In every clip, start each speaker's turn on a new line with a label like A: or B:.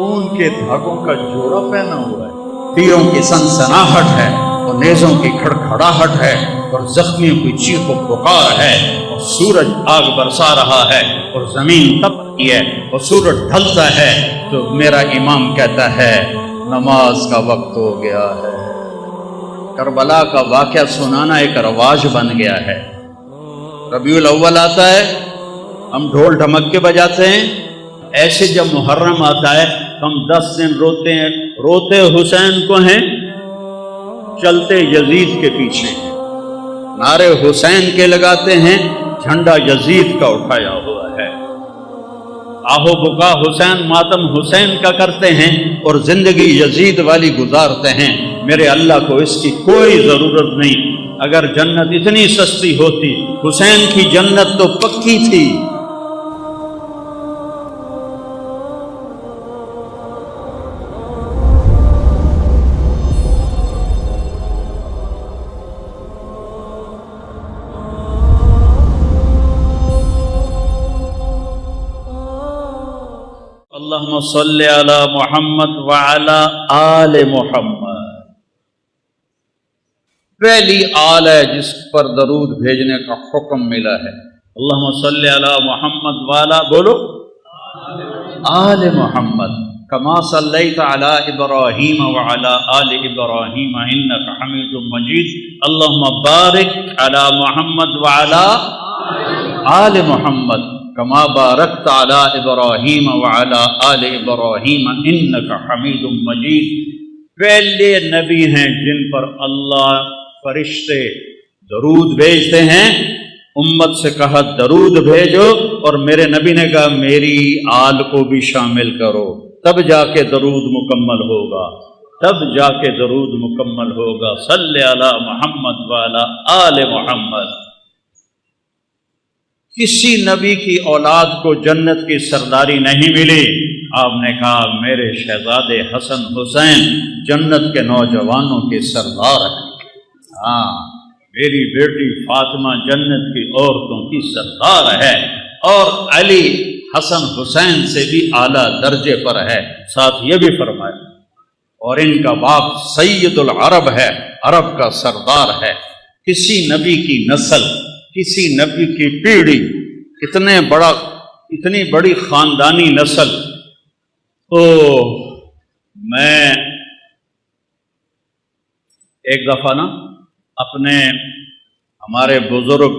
A: خون کے دھاگوں کا جوڑا پہنا ہوا ہے، تیروں کی سنسناہٹ ہے اور نیزوں کی کھڑکھڑاہٹ ہے اور زخمیوں کی چیخ و پکار ہے، اور سورج آگ برسا رہا ہے اور زمین تپ رہی ہے اور سورج ڈھلتا ہے، تو میرا امام کہتا ہے نماز کا وقت ہو گیا ہے۔ کربلا کا واقعہ سنانا ایک رواج بن گیا ہے۔ ربیع الاول آتا ہے، ہم ڈھول ڈھمک کے بجاتے ہیں، ایسے جب محرم آتا ہے ہم 10 دن روتے ہیں، روتے حسین کو ہیں، چلتے یزید کے پیچھے، نعرے حسین کے لگاتے ہیں، جھنڈا یزید کا اٹھایا ہوا ہے، آہو بکا حسین ماتم حسین کا کرتے ہیں اور زندگی یزید والی گزارتے ہیں۔ میرے اللہ کو اس کی کوئی ضرورت نہیں۔ اگر جنت اتنی سستی ہوتی، حسین کی جنت تو پکی تھی۔ اللہم صلی علی محمد وعلی آل محمد۔ پہلی آل ہے جس پر درود بھیجنے کا حکم ملا ہے۔ اللہم صلی علی محمد وعلی بولو آل محمد کما صلیت علی ابراہیم وعلی آل ابراہیم انک حمید مجید۔ اللہم بارک علی محمد وعلی آل محمد کما بارکت علی ابراہیم وعلی آل ابراہیم انک حمید مجید۔ پہلے نبی ہیں جن پر اللہ فرشتے درود بھیجتے ہیں۔ امت سے کہا درود بھیجو، اور میرے نبی نے کہا میری آل کو بھی شامل کرو، تب جا کے درود مکمل ہوگا، تب جا کے درود مکمل ہوگا۔ صلی علی محمد وعلی آل محمد۔ کسی نبی کی اولاد کو جنت کی سرداری نہیں ملی۔ آپ نے کہا میرے شہزادے حسن حسین جنت کے نوجوانوں کے سردار ہیں۔ ہاں، میری بیٹی فاطمہ جنت کی عورتوں کی سردار ہے، اور علی حسن حسین سے بھی اعلیٰ درجے پر ہے۔ ساتھ یہ بھی فرمایا اور ان کا باپ سید العرب ہے، عرب کا سردار ہے۔ کسی نبی کی نسل، کسی نبی کی پیڑھی، اتنی بڑی خاندانی نسل۔ تو میں ایک دفعہ ہمارے بزرگ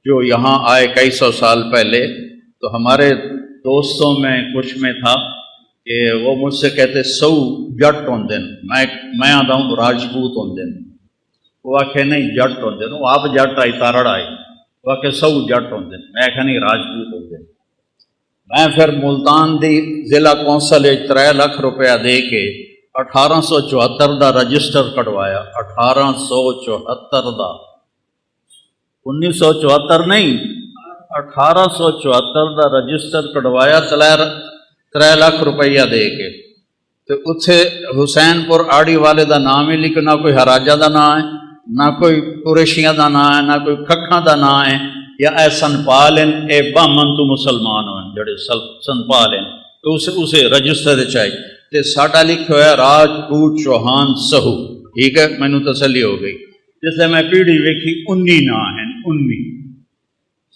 A: جو یہاں آئے کئی سو سال پہلے، تو ہمارے دوستوں میں کچھ میں تھا کہ وہ مجھ سے کہتے سو جٹ ہوں دن، میں آتا ہوں راجپوت ہوں دن، وہ آخے نہیں جٹ ہوں دن، وہ آپ جٹ آئی تارڑ آئی، وہ آخے سو جٹ ہوں دن، میں آخے نہیں راجپوت ہوں دن۔ میں پھر ملتان دی ضلع کونسل 3 لاکھ روپیہ دے کے 1874 دا رجسٹر کٹوایا، 1874 دا، 1974 نہیں، 1874 دا رجسٹر کٹوایا 3 لاکھ روپیہ دے کے۔ تو اتھے حسین پور آڑی والے دا نام ہی لکھ، نہ کوئی ہراجہ دا نام ہے، نہ کوئی قریشیاں دا نام ہے، نہ کوئی کھکھاں دا نام ہے، یا اے سنپال ہیں، اے بامن تو مسلمان ہوئے جڑے سنپال ہیں، تو اسے رجسٹر چاہیے۔ تے ساڈا لکھا ہوا ہے راجپوت چوہان سہو، ٹھیک ہے، مینوں تسلی ہو گئی۔ جس میں پیڑھی ویکھی 19 نام ہیں، 19،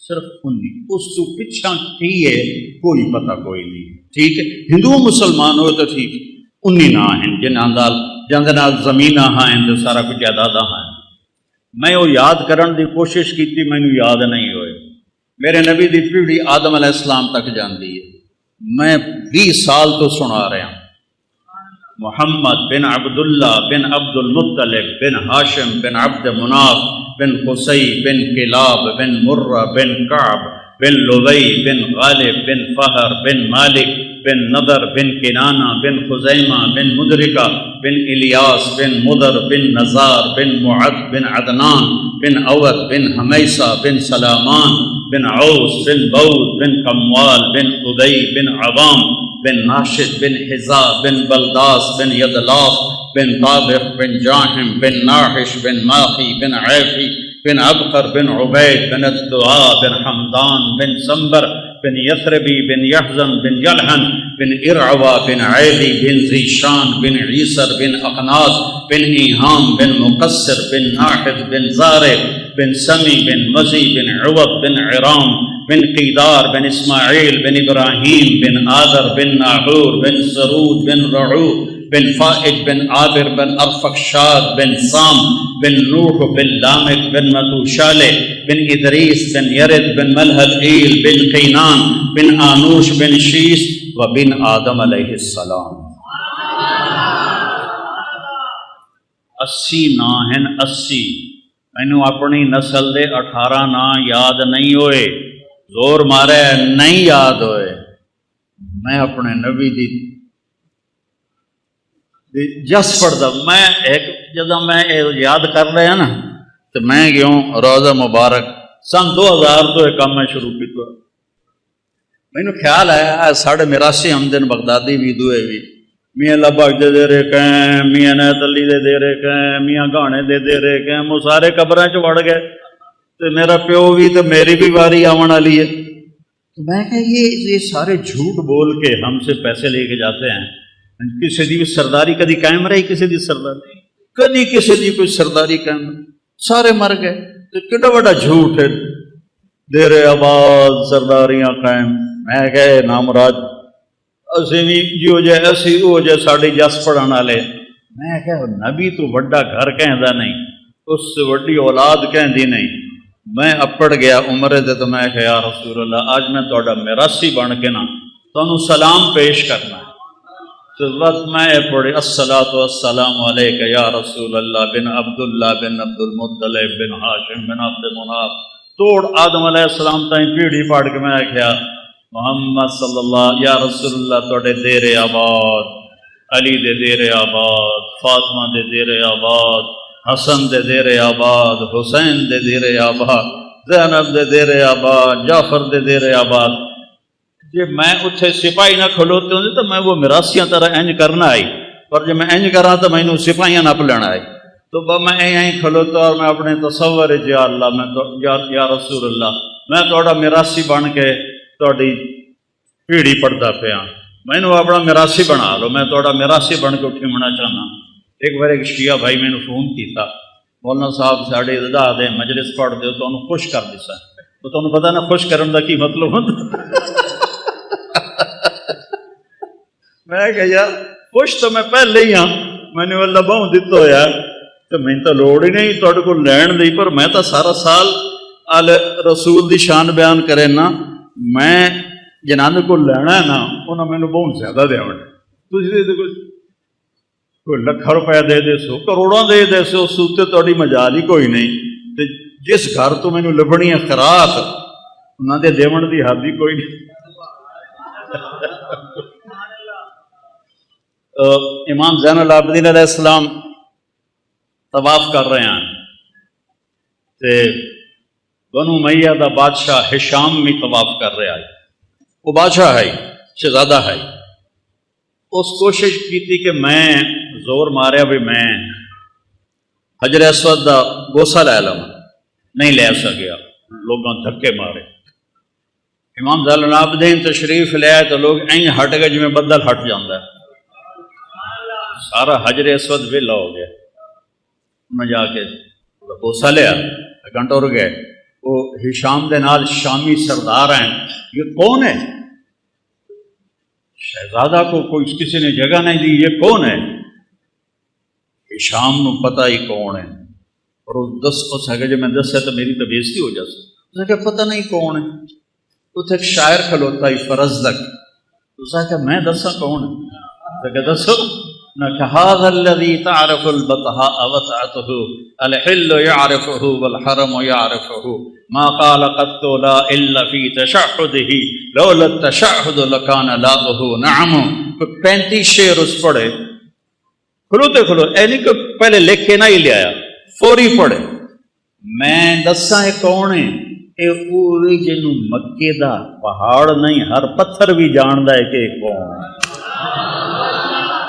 A: صرف 19، اس تو پچھا کی ہے کوئی پتہ کوئی نہیں، ٹھیک ہے۔ ہندو مسلمان ہوئے تو ٹھیک، 19 نام ہیں جن نال زمیناں ہیں تو سارا کچھ جائیداداں ہیں۔ میں وہ یاد کرن دی کوشش کیتی، مینوں یاد نہیں ہوئے۔ میرے نبی دی پیڑھی آدم علیہ السلام تک جاندی ہے، میں 20 سال تو سنا رہا ہوں۔ محمد بن عبداللہ بن عبد المطلب بن ہاشم بن عبد مناف بن قصی بن کلاب بن مرہ بن کعب بن لوی بن غالب بن فہر بن مالک بن نضر بن کنانہ بن خزیمہ بن مدرکہ بن الیاس بن مدر بن نزار بن معد بن عدنان بن عود بن حمیسہ بن سلامان بن عوس بن بود بن قموال بن ادی بن عوام بن ناشد بن حزا بن بلداس بن یدلاف بن طابق بن جاہم بن ناحش بن ماخی بن عیفی بن عبقر بن عبید بن الدعاء بن حمدان بن سنبر بن یثربی بن یحزن بن یلحن بن ارعوا بن عیلی بن ذیشان بن عیسر بن اقناص بن ایہام بن مقصر بن ناحد بن زارع بن سمی بن مزی بن عوض بن عرام بن قیدار بن اسماعیل بن ابراہیم بن آذر بن ناحور بن سرود بن رعو بن فائج بن عابر بن ارفخشاد بن سام بن نوح بن لامک بن متوشالح بن ادریس بن یرد بن ملحل ایل بن قینان بن آنوش بن شیس و بن آدم علیہ السلام۔ 80 نام ہیں، 80۔ مینوں اپنی نسل دے 18 نام یاد نہیں ہوئے، زور مارے نہیں یاد ہوئے۔ میں اپنے نبی دی جس پڑھتا، میں ایک جدہ میں یاد کر رہا نا تو میں گیوں روزہ مبارک سن 2000 تو ایک کام میں شروع کیا۔ مینوں خیال آیا 83 حمدن بغدادی بھی دوئے بھی میاں لبک دے رہے کہیں، میاں نیت علی دے رہے کہیں، میاں گانے دے رہے کہیں، وہ سارے قبریں چ وڑ گئے تو میرا پیو بھی تو میری بھی واری آون والی ہے۔ تو میں کہ یہ سارے جھوٹ بول کے ہم سے پیسے لے کے جاتے ہیں۔ کسی دی سرداری کدی قائم رہی، کسی دی سرداری کدی کسی دی کوئی سرداری قائم رہی، سارے مر گئے۔ تو کڈا بڑا جھوٹ ہے، دیر آباد سرداریاں قائم۔ میں کہ نامراد اسی بھی جو جے اسی وہ جے ساڑی جس پڑھن والے۔ میں کہ نبی تو بڑا گھر کہندا نہیں، اس سے بڑی اولاد کہندی نہیں۔ میں اپڑ گیا عمرے دے تو میں کہ یا رسول اللہ آج میں تہاڈا میراثی بن کے نا تانوں سلام پیش کرنا ہے۔ تو وقت میں پڑھی الصلاۃ والسلام علیک یا رسول اللہ بن عبداللہ بن عبد المطلب بن ہاشم بن عبد مناف، توڑ آدم علیہ السلام تائیں پیڑھی پاڑ کے میں کہا محمد صلی اللہ یا رسول اللہ توڑے دیر آباد، علی دے دیر آباد، فاطمہ دے دیر آباد، حسن دے دیر آباد، حسین دے دیر آباد، زینب دے دیر آباد، جعفر دے دیر آباد۔ جی میں اتھے سپاہی نہ کھلوتے ہوں تو میں وہ میراثیاں طرح انج کرنا آئی، پر جب میں انج کراں تو میں سپاہیاں نہ لینا آئی۔ تو میں یہیں کھلوتا اور میں اپنے تصور یا اللہ میں یا رسول اللہ میں تھوڑا میراثی بن کے تھوڑی پیڑھی پڑھتا پیا، میں اپنا میراثی بنا لو، میں تھوڑا میراثی بن کے اٹھمنا چاہنا۔ ایک بار ایک شیعہ بھائی میں نے فون کیتا، مولانا صاحب ساڑے ادا دے مجلس پڑھ دے تو انہوں خوش کر دیسا۔ تو تمہیں پتا نا خوش کرن دا کی مطلب ہوتا؟ میں کہ یار خوش تو میں پہلے ہی ہاں، میں نے اللہ بہوں دیتا ہویا تو میں تو لوڑ ہی نہیں توڑے کو لین دی، پر میں تو سارا سال آل رسول دی شان بیان کرے نا، میں جنہاں کو لینا ہے نا انہوں میں نے بہت زیادہ دے ہونے۔ کوئی لکھا روپے دے سو، کروڑوں دے سو، سوتے توڑی مجال ہی کوئی نہیں۔ جس گھر تو میں نے لبنی ہے خراط انہوں نے دیون دی حد ہی کوئی نہیں۔ امام زین العابدین علیہ السلام طواف کر رہے ہیں تے بنو امیہ دا بادشاہ ہشام بھی طواف کر رہا ہے، وہ بادشاہ ہے شہزادہ ہے۔ اس کوشش کی تھی کہ میں زور ماریا بھی میں حجر اسود دا بوسہ لے لوں، نہیں لے سکیا، لوگوں دھکے مارے۔ امام زین العابدین تشریف لے آئے تو لوگ این ہٹ گئے جو میں بدل ہٹ جاندہ ہے، سارا حجر اسود ویلا ہو گیا۔ انہیں جا کے بوسہ لیا، گھنٹہ رک گئے، وہ ہشام دے نال شامی سردار ہیں، یہ کون ہے؟ شہزادہ کو کوئی کسی نے جگہ نہیں دی، یہ کون ہے؟ ہشام نو پتہ ہی کون ہے، اور اس ہے کہ جب میں دس ہے تو میری تو بےزتی ہو جاتی، اس نے کہا پتہ نہیں کون ہے۔ تو ایک شاعر کھلوتا ہی فرزدق، اس نے کہا میں دسا کون ہے؟ تو کہا دسو نہ کہ هذا الذي تعرف البطحاء وسعته الحل يعرفه والحرم يعرفه ما قال قط لا الا في تشهده لولا التشهد لكان لاؤه نعم۔ 35 شعر اس پڑھے، کھلوتے کھلو اینی کہ پہلے لکھ کے نہ ہی لے آیا، فوری پڑھے۔ میں دساں یہ کون ہے؟ اے اوری جنوں مکے دا پہاڑ نہیں ہر پتھر بھی جاندا ہے کہ کون ہے۔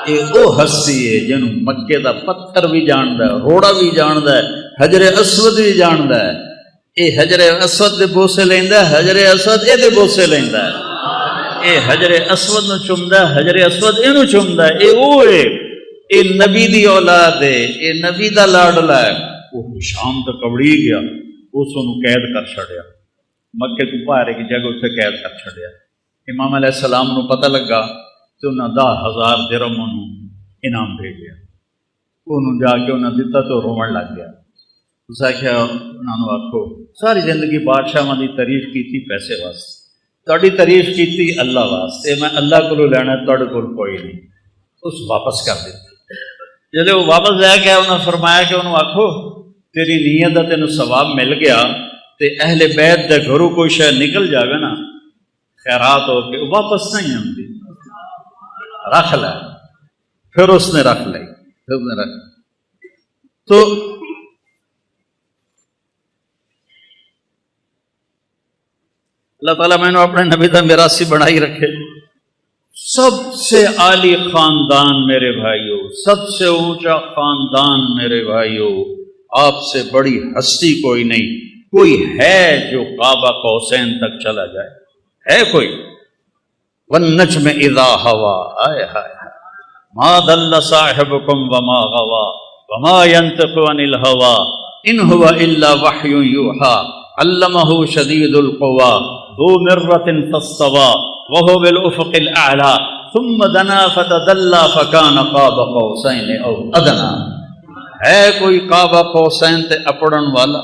A: اے او ہستی ہے جنوں مکے دا پتھر بھی جاندا ہے، روڑا بھی جاندا ہے، حجر اسود بھی جاندا ہے۔ یہ حجر اسود دے بوسے لیندا ہے، حجر اسود اے دے بوسے لیندا ہے، اے حجر اسود نو چومدا ہے، حجر اسود اینو چومدا ہے، اے او ہے، اے نبی دی اولاد ہے، اے نبی دا لاڈلا ہے۔ وہ شام تک کبڑی گیا، اس نو قید کر چھڑیا، مکے تو باہر کی جگہ اتنے قید کر چھڑیا۔ امام علیہ السلام نو پتہ لگا تو انہاں 10,000 درہم انہوں انعام بھیجیا، انہوں جا کے انہاں دیتا تو رومن لگ گیا۔ اس آخیا انہوں نے آخو ساری زندگی بادشاہ دی تعریف کی پیسے واسطے، تہاڈی تعریف کی اللہ واسطے، میں اللہ کو لینا تہاڈے کول کوئی نہیں، اس واپس کر دیتی۔ جب وہ واپس لے گیا انہوں نے فرمایا کہ انہوں آخو تیری نیت دا تینوں ثواب مل گیا تے اہل بیت دے گھروں کوئی شاید نکل جاوے نا خیرات ہو کے واپس نہیں آتی، رکھ لے۔ پھر اس نے رکھ لی، تو اللہ تعالیٰ میں نے اپنے نبی دا میراثی بنائی رکھے۔ سب سے عالی خاندان میرے بھائیوں، سب سے اونچا خاندان میرے بھائیوں، آپ سے بڑی ہستی کوئی نہیں۔ کوئی ہے جو کعبہ قوسین تک چلا جائے؟ ہے کوئی؟ والنجم اذا ہوا، آئے ہائے ما ضل صاحبکم وما غوا وما ينطق عن الہوا ان هو الا وحی یوحی علمہ شدید القوی ذو مرۃ فاستوى وهو بالافق الاعلی ثم دنا فتدلى فكان قاب قوسین او ادنی۔ ہے کوئی کعبہ قوسین تے اپڑن والا؟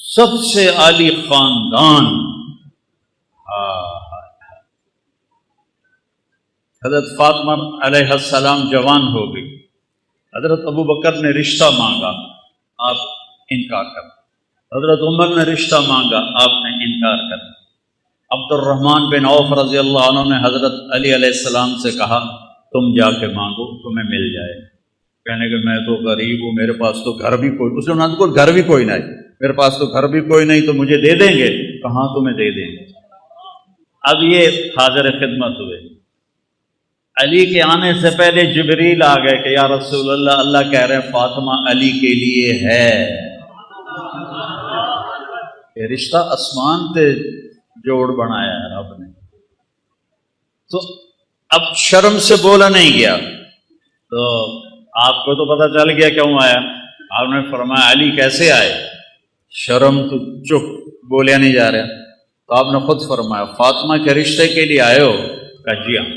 A: سب سے عالی خاندان۔ حضرت فاطمہ علیہ السلام جوان ہو گئی، حضرت ابو بکر نے رشتہ مانگا، آپ انکار کر، حضرت عمر نے رشتہ مانگا، آپ نے انکار کر، عبد الرحمن بن عوف رضی اللہ عنہ نے حضرت علی علیہ السلام سے کہا تم جا کے مانگو تمہیں مل جائے۔ کہنے کہ میں تو غریب ہوں، میرے پاس تو گھر بھی کوئی، اس نے کو گھر بھی کوئی نہیں، میرے پاس تو گھر بھی کوئی نہیں، تو مجھے دے دیں گے؟ کہاں تمہیں دے دیں گے۔ اب یہ حاضر خدمت ہوئے، علی کے آنے سے پہلے جبریل آ گئے کہ یا رسول اللہ، اللہ کہہ رہے ہیں فاطمہ علی کے لیے ہے۔ یہ رشتہ آسمان تے جوڑ بنایا ہے رب نے۔ تو اب شرم سے بولا نہیں گیا، تو آپ کو تو پتہ چل گیا کیوں آیا۔ آپ نے فرمایا علی کیسے آئے؟ شرم تو چپ، بولیا نہیں جا رہا۔ تو آپ نے خود فرمایا فاطمہ کے رشتے کے لیے آئے ہو؟ کہا جی ہاں۔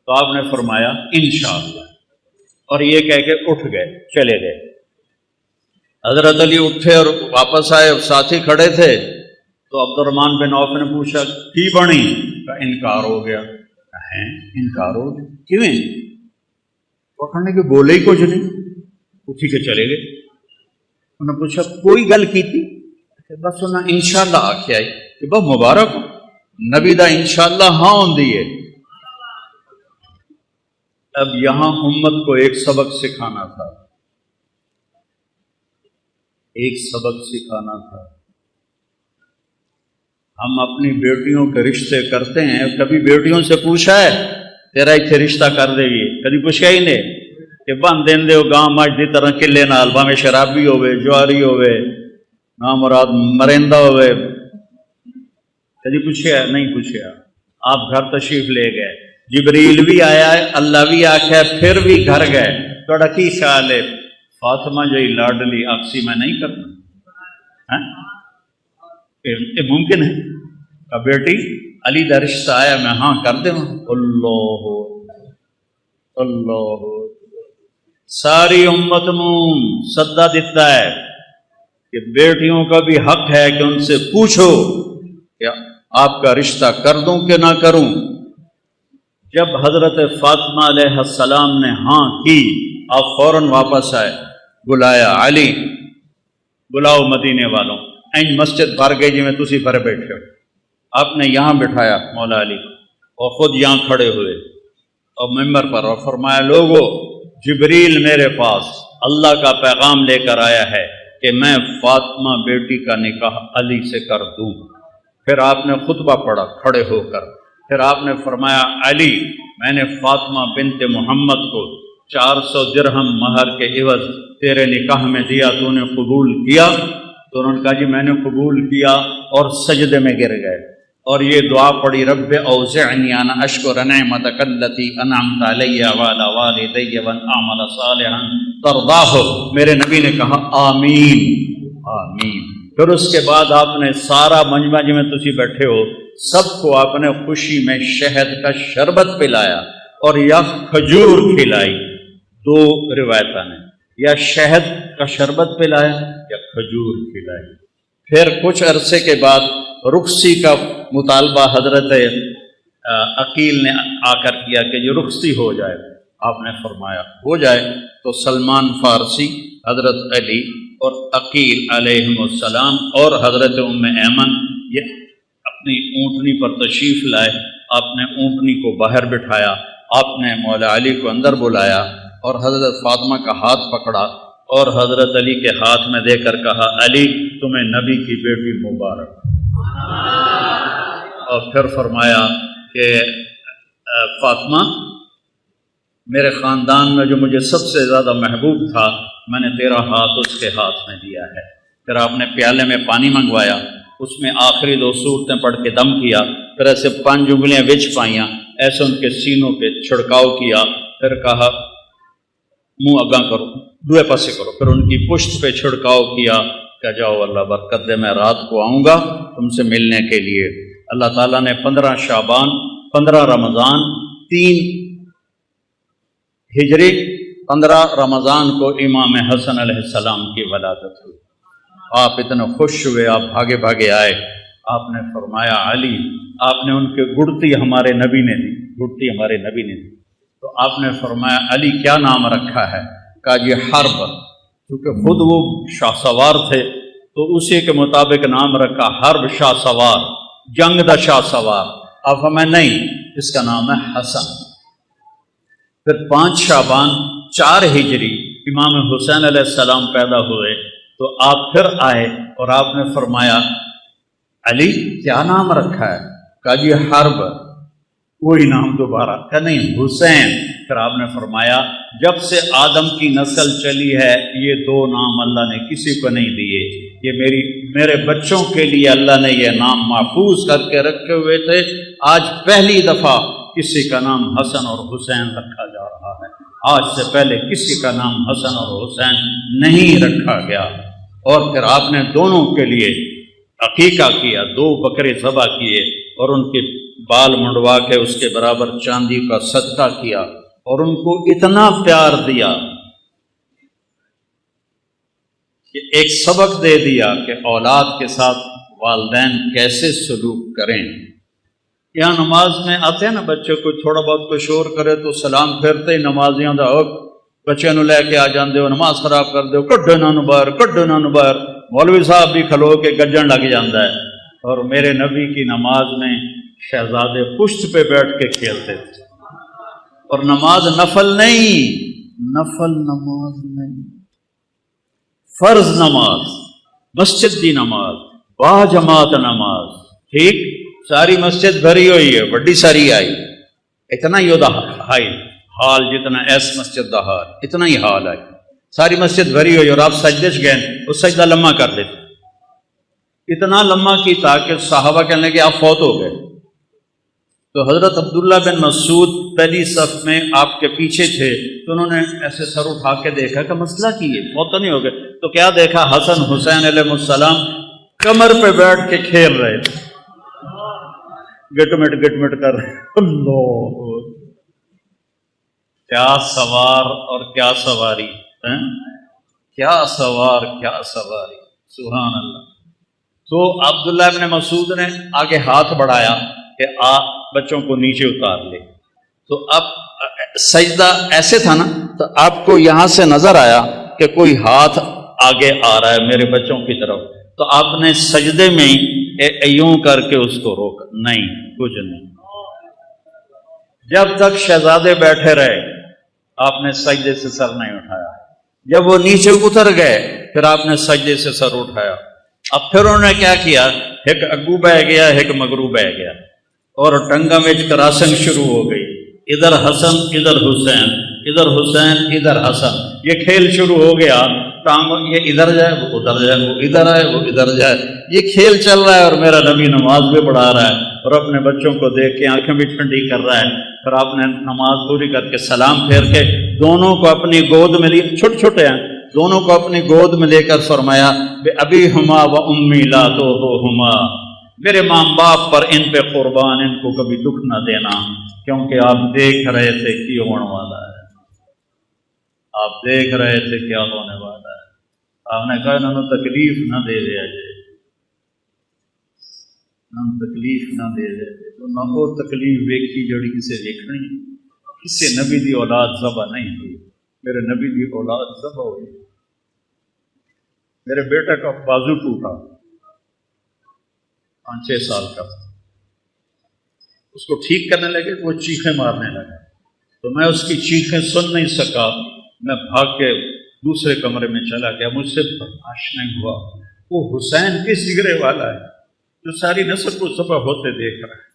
A: تو آپ نے فرمایا انشاءاللہ، اور یہ کہہ کے اٹھ گئے، چلے گئے۔ حضرت علی اٹھے اور واپس آئے، ساتھی کھڑے تھے، تو عبد الرحمن بن عوف نے پوچھا کی بنی؟ کہا انکار ہو گیا۔ ہیں انکار ہو گیا؟ کیویں؟ وہ کہنے کہ بولے ہی کچھ نہیں، اٹھی کے چلے گئے۔ انہوں نے پوچھا کوئی گل کی تھی؟ بس انہیں انشاءاللہ آکھیا ہے کہ بہت مبارک ہو، نبی دا انشاءاللہ ہاں ہوندی ہے۔ اب یہاں امت کو ایک سبق سکھانا تھا، ایک سبق سکھانا تھا۔ ہم اپنی بیٹیوں کے رشتے کرتے ہیں، کبھی بیٹیوں سے پوچھا ہے تیرا اتنے رشتہ کر دے گی؟ کبھی پوچھا ہی نہیں کہ بن دین دے گاں مجھ دی طرح کلے نال، بھاویں شرابی ہوئے، جواری ہوئے، نام مراد مرندہ ہوئے، کبھی پوچھا؟ نہیں پوچھا۔ آپ گھر تشریف لے گئے، جبریل بھی آیا ہے، اللہ بھی آخیا، پھر بھی گھر گئے، تھوڑا کی خیال ہے فاطمہ جی لاڈلی آپسی میں نہیں کرنا؟ یہ ممکن ہے کہ بیٹی علی دا رشتہ آیا میں ہاں کر دوں؟ اللہ اللہ، ساری امت نو سدا دیتا ہے کہ بیٹیوں کا بھی حق ہے کہ ان سے پوچھو کہ آپ کا رشتہ کر دوں کہ نہ کروں۔ جب حضرت فاطمہ علیہ السلام نے ہاں کی، آپ فوراً واپس آئے، بلایا علی بلاؤ مدینے والوں، این مسجد بھر گئی جی میں تسی بھر بیٹھے ہو۔ آپ نے یہاں بٹھایا مولا علی اور خود یہاں کھڑے ہوئے اور ممبر پر، اور فرمایا لوگو جبریل میرے پاس اللہ کا پیغام لے کر آیا ہے کہ میں فاطمہ بیٹی کا نکاح علی سے کر دوں۔ پھر آپ نے خطبہ پڑھا کھڑے ہو کر، پھر آپ نے فرمایا علی میں نے فاطمہ بنت محمد کو 400 درہم مہر کے عوض تیرے نکاح میں دیا، تو نے قبول کیا؟ تو انہوں نے کہا جی میں نے قبول کیا، اور سجدے میں گر گئے اور یہ دعا پڑھی، رب اوزعنی ان اشکر نعمتک التی انعمت علی وعلی والدی وان اعمل صالحا ترضاہ۔ میرے نبی نے کہا آمین آمین۔ پھر اس کے بعد آپ نے سارا مجمع جی میں تسی بیٹھے ہو سب کو آپ نے خوشی میں شہد کا شربت پلایا اور یا کھجور کھلائی، 2 روایتیں نے، یا شہد کا شربت پلایا یا کھجور کھلائی۔ پھر کچھ عرصے کے بعد رخصتی کا مطالبہ حضرت عقیل نے آ کر کیا کہ یہ رخصتی ہو جائے، آپ نے فرمایا ہو جائے۔ تو سلمان فارسی، حضرت علی اور عقیل علیہم السلام اور حضرت ام ایمن یہ اپنی اونٹنی پر تشریف لائے۔ آپ نے اونٹنی کو باہر بٹھایا، آپ نے مولا علی کو اندر بلایا اور حضرت فاطمہ کا ہاتھ پکڑا اور حضرت علی کے ہاتھ میں دے کر کہا علی تمہیں نبی کی بیٹی مبارک، اور پھر فرمایا کہ فاطمہ میرے خاندان میں جو مجھے سب سے زیادہ محبوب تھا میں نے تیرا ہاتھ اس کے ہاتھ میں دیا ہے۔ پھر آپ نے پیالے میں پانی منگوایا، اس میں آخری 2 سورتیں پڑھ کے دم کیا، پھر ایسے 5 انگلیاں وچ پائیاں، ایسے ان کے سینوں پہ چھڑکاؤ کیا، پھر کہا منہ اگاں کرو، دوے پاسے کرو، پھر ان کی پشت پہ چھڑکاؤ کیا کہ جاؤ اللہ برکت دے، میں رات کو آؤں گا تم سے ملنے کے لیے۔ اللہ تعالیٰ نے 15 شعبان، 15 رمضان، 3 ہجری، 15 رمضان کو امام حسن علیہ السلام کی ولادت ہوئی۔ آپ اتنے خوش ہوئے، آپ بھاگے بھاگے آئے، آپ نے فرمایا علی، آپ نے ان کے گڑتی ہمارے نبی نے دی، گڑتی ہمارے نبی نے دی، تو آپ نے فرمایا علی کیا نام رکھا ہے؟ کہا جی حرب، کیونکہ خود وہ شاہ سوار تھے تو اسی کے مطابق نام رکھا، حرب شاہ سوار، جنگ دا شاہ سوار۔ اب ہمیں نہیں، اس کا نام ہے حسن۔ پھر 5 شعبان 4 ہجری امام حسین علیہ السلام پیدا ہوئے، تو آپ پھر آئے اور آپ نے فرمایا علی کیا نام رکھا ہے؟ کہا جی حرب، کوئی نام دوبارہ، کہا نہیں حسین۔ پھر آپ نے فرمایا جب سے آدم کی نسل چلی ہے یہ 2 نام اللہ نے کسی کو نہیں دیے، یہ میرے بچوں کے لیے اللہ نے یہ نام محفوظ کر کے رکھے ہوئے تھے، آج پہلی دفعہ کسی کا نام حسن اور حسین رکھا جا رہا ہے، آج سے پہلے کسی کا نام حسن اور حسین نہیں رکھا گیا۔ اور پھر آپ نے دونوں کے لیے عقیقہ کیا، 2 بکرے ذبح کیے اور ان کے بال منڈوا کے اس کے برابر چاندی کا صدقہ کیا اور ان کو اتنا پیار دیا کہ ایک سبق دے دیا کہ اولاد کے ساتھ والدین کیسے سلوک کریں۔ یہاں نماز میں آتے ہیں نا بچے کو تھوڑا بہت کوئی شور کرے تو سلام پھیرتے ہی نمازیاں دا بچے نو لے کے آ جاندے ہو، نماز خراب کر دے ہو، کڈو نہ باہر، کڈو نہ باہر۔ مولوی صاحب بھی کھلو کے گجن لگ جاندہ ہے۔ اور میرے نبی کی نماز میں شہزادے پشت پہ بیٹھ کے کھیلتے تھے، اور نماز نفل نہیں، نفل نماز نہیں، فرض نماز، مسجد دی نماز، با جماعت نماز، ٹھیک، ساری مسجد بھری ہوئی ہے، بڑی ساری آئی، اتنا ہی ہوتا حال جتنا ایس مسجد دا حال، اتنا ہی حال ہے، ساری مسجد بھری ہوئی اور آپ سجدے گئے، وہ سجدہ لمحہ کر دیتے، اتنا لمحہ کی تاکہ صحابہ کہنے کہ آپ فوت ہو گئے۔ تو حضرت عبداللہ بن مسعود پہلی صف میں آپ کے پیچھے تھے، تو انہوں نے ایسے سر اٹھا کے دیکھا کہ مسئلہ کی ہے، فوت تو نہیں ہو گئے؟ تو کیا دیکھا، حسن حسین علیہ السلام کمر پہ بیٹھ کے کھیل رہے تھے، گٹ مٹ کر رہے۔ اللہ، کیا سوار اور کیا سواری، کیا سوار کیا سواری، سبحان اللہ۔ تو عبداللہ ابن مسعود نے آگے ہاتھ بڑھایا کہ آپ بچوں کو نیچے اتار لے، تو اب سجدہ ایسے تھا نا، تو آپ کو یہاں سے نظر آیا کہ کوئی ہاتھ آگے آ رہا ہے میرے بچوں کی طرف، تو آپ نے سجدے میں یوں کر کے اس کو روکا، نہیں کچھ نہیں، جب تک شہزادے بیٹھے رہے آپ نے سجدے سے سر نہیں اٹھایا، جب وہ نیچے اتر گئے پھر آپ نے سجدے سے سر اٹھایا۔ اب پھر انہوں نے کیا کیا، ایک اگو بہ گیا ایک مگرو بہ گیا، اور ٹنگا میں کراسنگ شروع ہو گئی، ادھر حسن ادھر حسین، ادھر حسین ادھر حسن، یہ کھیل شروع ہو گیا، ٹانگوں یہ ادھر جائے وہ ادھر جائے، وہ ادھر آئے وہ ادھر جائے، یہ کھیل چل رہا ہے، اور میرا نبی نماز بھی پڑھا رہا ہے اور اپنے بچوں کو دیکھ کے آنکھیں بھی ٹھنڈی کر رہا ہے۔ پھر آپ نے نماز پوری کر کے سلام پھیر کے دونوں کو اپنی گود میں لیے، چھوٹے چھوٹے ہیں، دونوں کو اپنی گود میں لے کر فرمایا بے ابی ہما و امی لا تؤذوہما، میرے ماں باپ پر ان پہ قربان، ان کو کبھی دکھ نہ دینا، کیونکہ آپ دیکھ رہے تھے کی ہونے والا ہے، آپ دیکھ رہے تھے کیا ہونے والا ہے۔ آپ نے کہا انہوں تکلیف نہ دے دیا جائے، تکلیف نہ دے دے، تو نہ وہ تکلیف ویکھی جڑی کسے ویکھنی، کسے نبی دی اولاد ذبح نہیں ہوئی، میرے نبی دی اولاد ذبح ہوئی۔ میرے بیٹے کا بازو ٹوٹا، 5-6 سال کا، اس کو ٹھیک کرنے لگے تو وہ چیخیں مارنے لگا، تو میں اس کی چیخیں سن نہیں سکا، میں بھاگ کے دوسرے کمرے میں چلا گیا، مجھ سے برداشت نہیں ہوا، وہ حسین کس جگرے والا ہے جو ساری نسل کو ذبح ہوتے دیکھ رہا ہے۔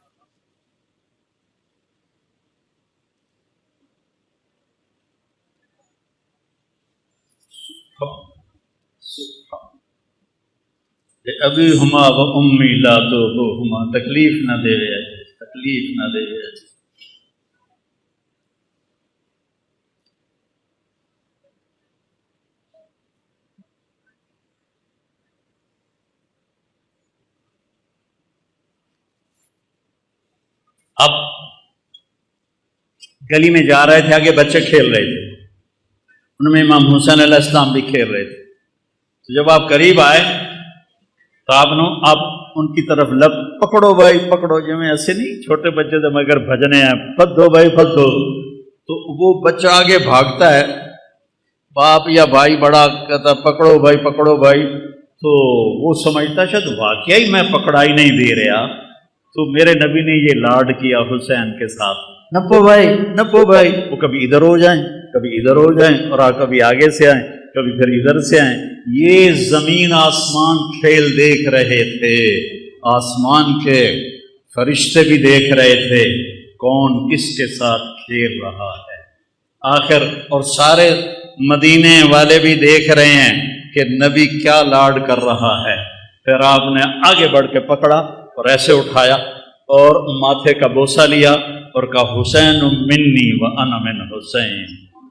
A: ابھی ہما و امی لا تؤذوہما، تکلیف نہ دے رہے، تکلیف نہ دے رہے۔ اب گلی میں جا رہے تھے، آگے بچے کھیل رہے تھے، ان میں امام حسین علیہ السلام بھی کھیل رہے تھے، تو جب آپ قریب آئے تو آپ ان کی طرف لب پکڑو بھائی پکڑو، جو میں ایسے نہیں، چھوٹے بچے تو مگر بھجنے ہیں، پھدو بھائی پھدو، تو وہ بچہ آگے بھاگتا ہے، باپ یا بھائی بڑا کہتا پکڑو بھائی پکڑو بھائی، تو وہ سمجھتا شاید واقعی میں پکڑائی نہیں دے رہا، تو میرے نبی نے یہ لاڈ کیا حسین کے ساتھ، نپو بھائی نپو بھائی، وہ کبھی ادھر ہو جائیں کبھی ادھر ہو جائیں، اور کبھی آگے سے آئیں کبھی پھر ادھر سے آئیں، یہ زمین آسمان کھیل دیکھ رہے تھے، آسمان کے فرشتے بھی دیکھ رہے تھے کون کس کے ساتھ کھیل رہا ہے، آخر اور سارے مدینے والے بھی دیکھ رہے ہیں کہ نبی کیا لاڈ کر رہا ہے۔ پھر آپ نے آگے بڑھ کے پکڑا اور ایسے اٹھایا اور ماتھے کا بوسہ لیا اور کہا حسین منی و انا من حسین،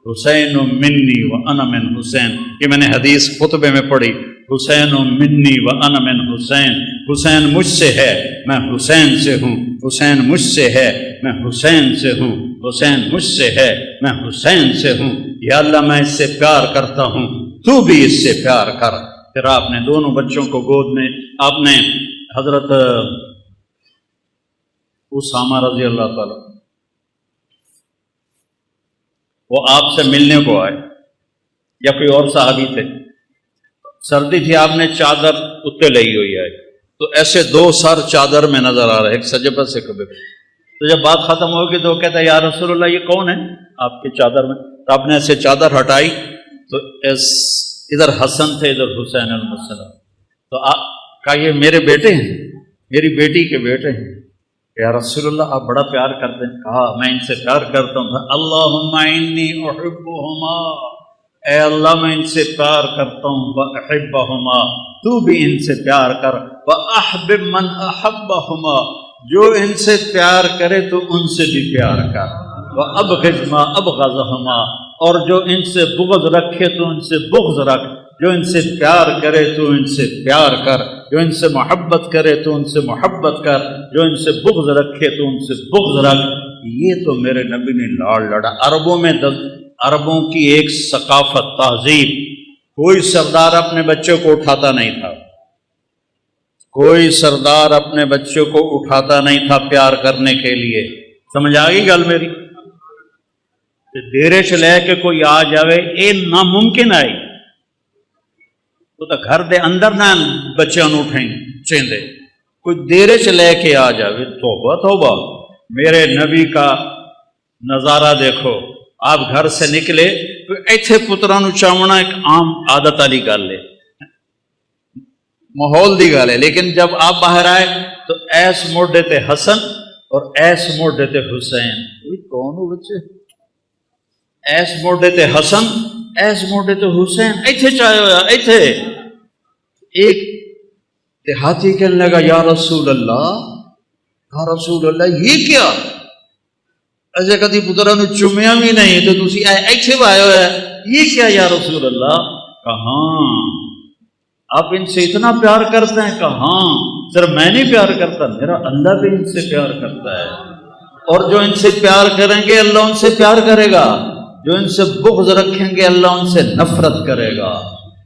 A: حسین منی و انا من حسین، یہ میں نے حدیث خطبے میں پڑھی، حسین منی و انا من حسین، حسین مجھ سے ہے میں حسین سے ہوں، حسین مجھ سے ہے میں حسین سے ہوں، حسین مجھ سے ہے میں حسین سے ہوں، یا اللہ میں اس سے پیار کرتا ہوں تو بھی اس سے پیار کر۔ پھر آپ نے دونوں بچوں کو گود میں، آپ نے حضرت اسامہ رضی اللہ تعالیٰ، وہ آپ سے ملنے کو آئے یا کوئی اور صحابی تھے، سردی تھی، آپ نے چادر اتنے لئی ہوئی ہے، تو ایسے 2 سر چادر میں نظر آ رہے، ایک سجبہ سے کبھی، تو جب بات ختم ہوگی تو وہ کہتا ہے یا رسول اللہ یہ کون ہے آپ کی چادر میں، تو آپ نے ایسے چادر ہٹائی تو ادھر حسن تھے ادھر حسین علیہ السلام، تو کہا یہ میرے بیٹے ہیں، میری بیٹی کے بیٹے ہیں، یا رسول اللہ آپ بڑا پیار کرتے ہیں، کہا میں ان سے پیار کرتا ہوں، اللہم انی احبہما، اے اللہ میں ان سے پیار کرتا ہوں، واحبہما تو بھی ان سے پیار کر، واحبب من احبہما جو ان سے پیار کرے تو ان سے بھی پیار کر، وابغض ما ابغضہما اور جو ان سے بغض رکھے تو ان سے بغض رکھ، جو ان سے پیار کرے تو ان سے پیار کر، جو ان سے محبت کرے تو ان سے محبت کر، جو ان سے بغض رکھے تو ان سے بغض رکھ۔ یہ تو میرے نبی نے لاڑ لڑا۔ عربوں میں عربوں کی ایک ثقافت، تہذیب، کوئی سردار اپنے بچوں کو اٹھاتا نہیں تھا، کوئی سردار اپنے بچوں کو اٹھاتا نہیں تھا پیار کرنے کے لیے۔ سمجھ آ گئی گل میری؟ ڈیرے سے لے کے کوئی آ جاوے یہ ناممکن ہے، تو گھر دے اندر نہ بچوں نو اٹھیں چیندے، کوئی دیرے سے لے کے آ جاوے، توبہ توبہ۔ میرے نبی کا نظارہ دیکھو، آپ گھر سے نکلے تو ایتھے پترا نو چاونا ایک عام عادت والی گل ہے، ماحول دی گل ہے، لیکن جب آپ باہر آئے تو ایس موڈے تے حسن اور ایس موڈے تے حسین، کون ہو بچے؟ ایس موڈے تے حسن ایس موڈے تے حسین ایتھے چاہے ہویا ایتھے. ایک دیہاتی کہنے لگا یا رسول اللہ یہ کیا ایسے کدی پترا نو چومیا بھی نہیں تو تسی ایتھے آئے ہوئے یہ کیا یا رسول اللہ؟ کہاں آپ ان سے اتنا پیار کرتے ہیں؟ کہاں صرف میں نہیں پیار کرتا، میرا اللہ بھی ان سے پیار کرتا ہے، اور جو ان سے پیار کریں گے اللہ ان سے پیار کرے گا، جو ان سے بغض رکھیں گے اللہ ان سے نفرت کرے گا.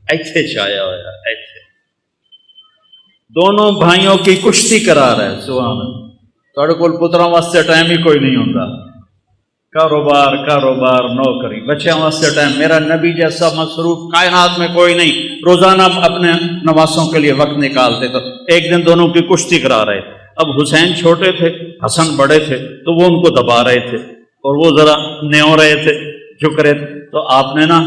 A: ایتھے چایا ہوا ایتھے دونوں بھائیوں کی کشتی کرا رہے. سبحان اللہ. تھوڑے کول پتراں واسطے ٹائم ہی کوئی نہیں ہوتا، کاروبار نوکری بچیاں واسطے ٹائم. میرا نبی جیسا مصروف کائنات میں کوئی نہیں، روزانہ اپنے نواسوں کے لیے وقت نکالتے. تو ایک دن دونوں کی کشتی کرا رہے. اب حسین چھوٹے تھے، حسن بڑے تھے، تو وہ ان کو دبا رہے تھے اور وہ ذرا نیو رہے تھے، جھک رہے تھے. تو آپ نے نا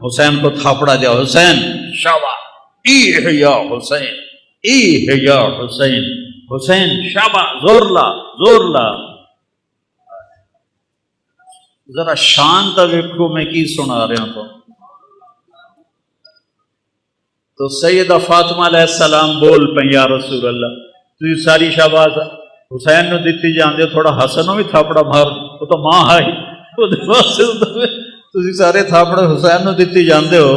A: حسین کو تھاپڑا دیا. حسین شاباش، ای ہے یا حسین، ای ہے یا حسین، حسین شاباش، زور لا. ذرا شانت ویکھو میں کی سنا رہا ہوں. تو سیدہ فاطمہ علیہ السلام بول پہ یا رسول اللہ تھی ساری شاباش حسین نو دیتی جاندے، تھوڑا حسن نو بھی تھاپڑا مار. وہ تو ماں آئی تھی سارے تھاپڑے حسین نو دیتی جاندے ہو.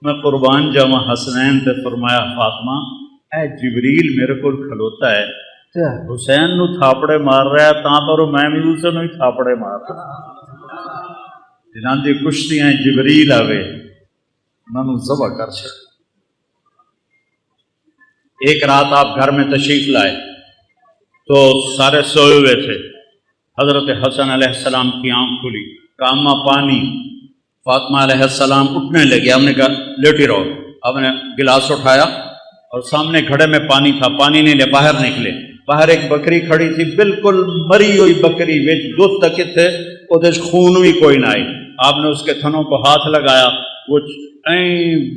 A: میں قربان جاواں حسنین تے فرمایا فاطمہ اے جبریل میرے کو کھلوتا ہے تے حسین نو تھاپڑے مار رہا ہے تاں پر میں بھی اسے نو ہی تھاپڑے مار رہا. جنہاں دی کشتیاں جبریل آوے انہوں ذبح کر چھڑ. ایک رات آپ گھر میں تشریف لائے تو سارے سوئے ہوئے تھے. حضرت حسن علیہ السلام کی آنکھ کھلی، کاما پانی. فاطمہ علیہ السلام اٹھنے لگے. ہم نے کہا لیٹی رہو. آپ نے گلاس اٹھایا اور سامنے گھڑے میں پانی تھا، پانی نہیں لے باہر نکلے. باہر ایک بکری کھڑی تھی، بالکل مری ہوئی بکری، وچ دودھ تک تھے، وہ خون بھی کوئی نہ آئی. آپ نے اس کے تھنوں کو ہاتھ لگایا، وہ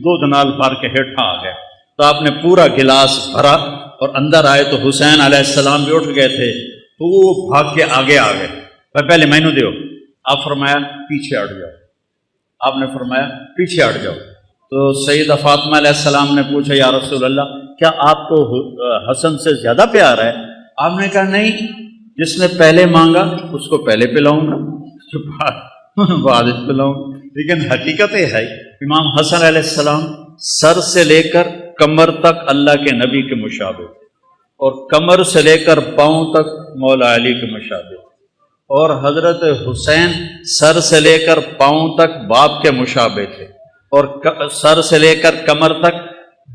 A: دودھ نال بھر کے ہیٹھا آ گئے. تو آپ نے پورا گلاس بھرا اور اندر آئے تو حسین علیہ السلام بھی اٹھ گئے تھے. تو وہ بھاگ کے آگے آ گئے. پہلے مینو دیو. آپ فرمایا پیچھے ہٹ جاؤ. آپ نے فرمایا پیچھے ہٹ جاؤ. تو سیدہ فاطمہ علیہ السلام نے پوچھا یا رسول اللہ کیا آپ کو حسن سے زیادہ پیار ہے؟ آپ نے کہا نہیں، جس نے پہلے مانگا اس کو پہلے پلاؤں گا، بعد پلاؤں. لیکن حقیقت یہ ہے امام حسن علیہ السلام سر سے لے کر کمر تک اللہ کے نبی کے مشابہ تھے، اور کمر سے لے کر پاؤں تک مولا علی کے مشابہ تھے. اور حضرت حسین سر سے لے کر پاؤں تک باپ کے مشابہ تھے، اور سر سے لے کر کمر تک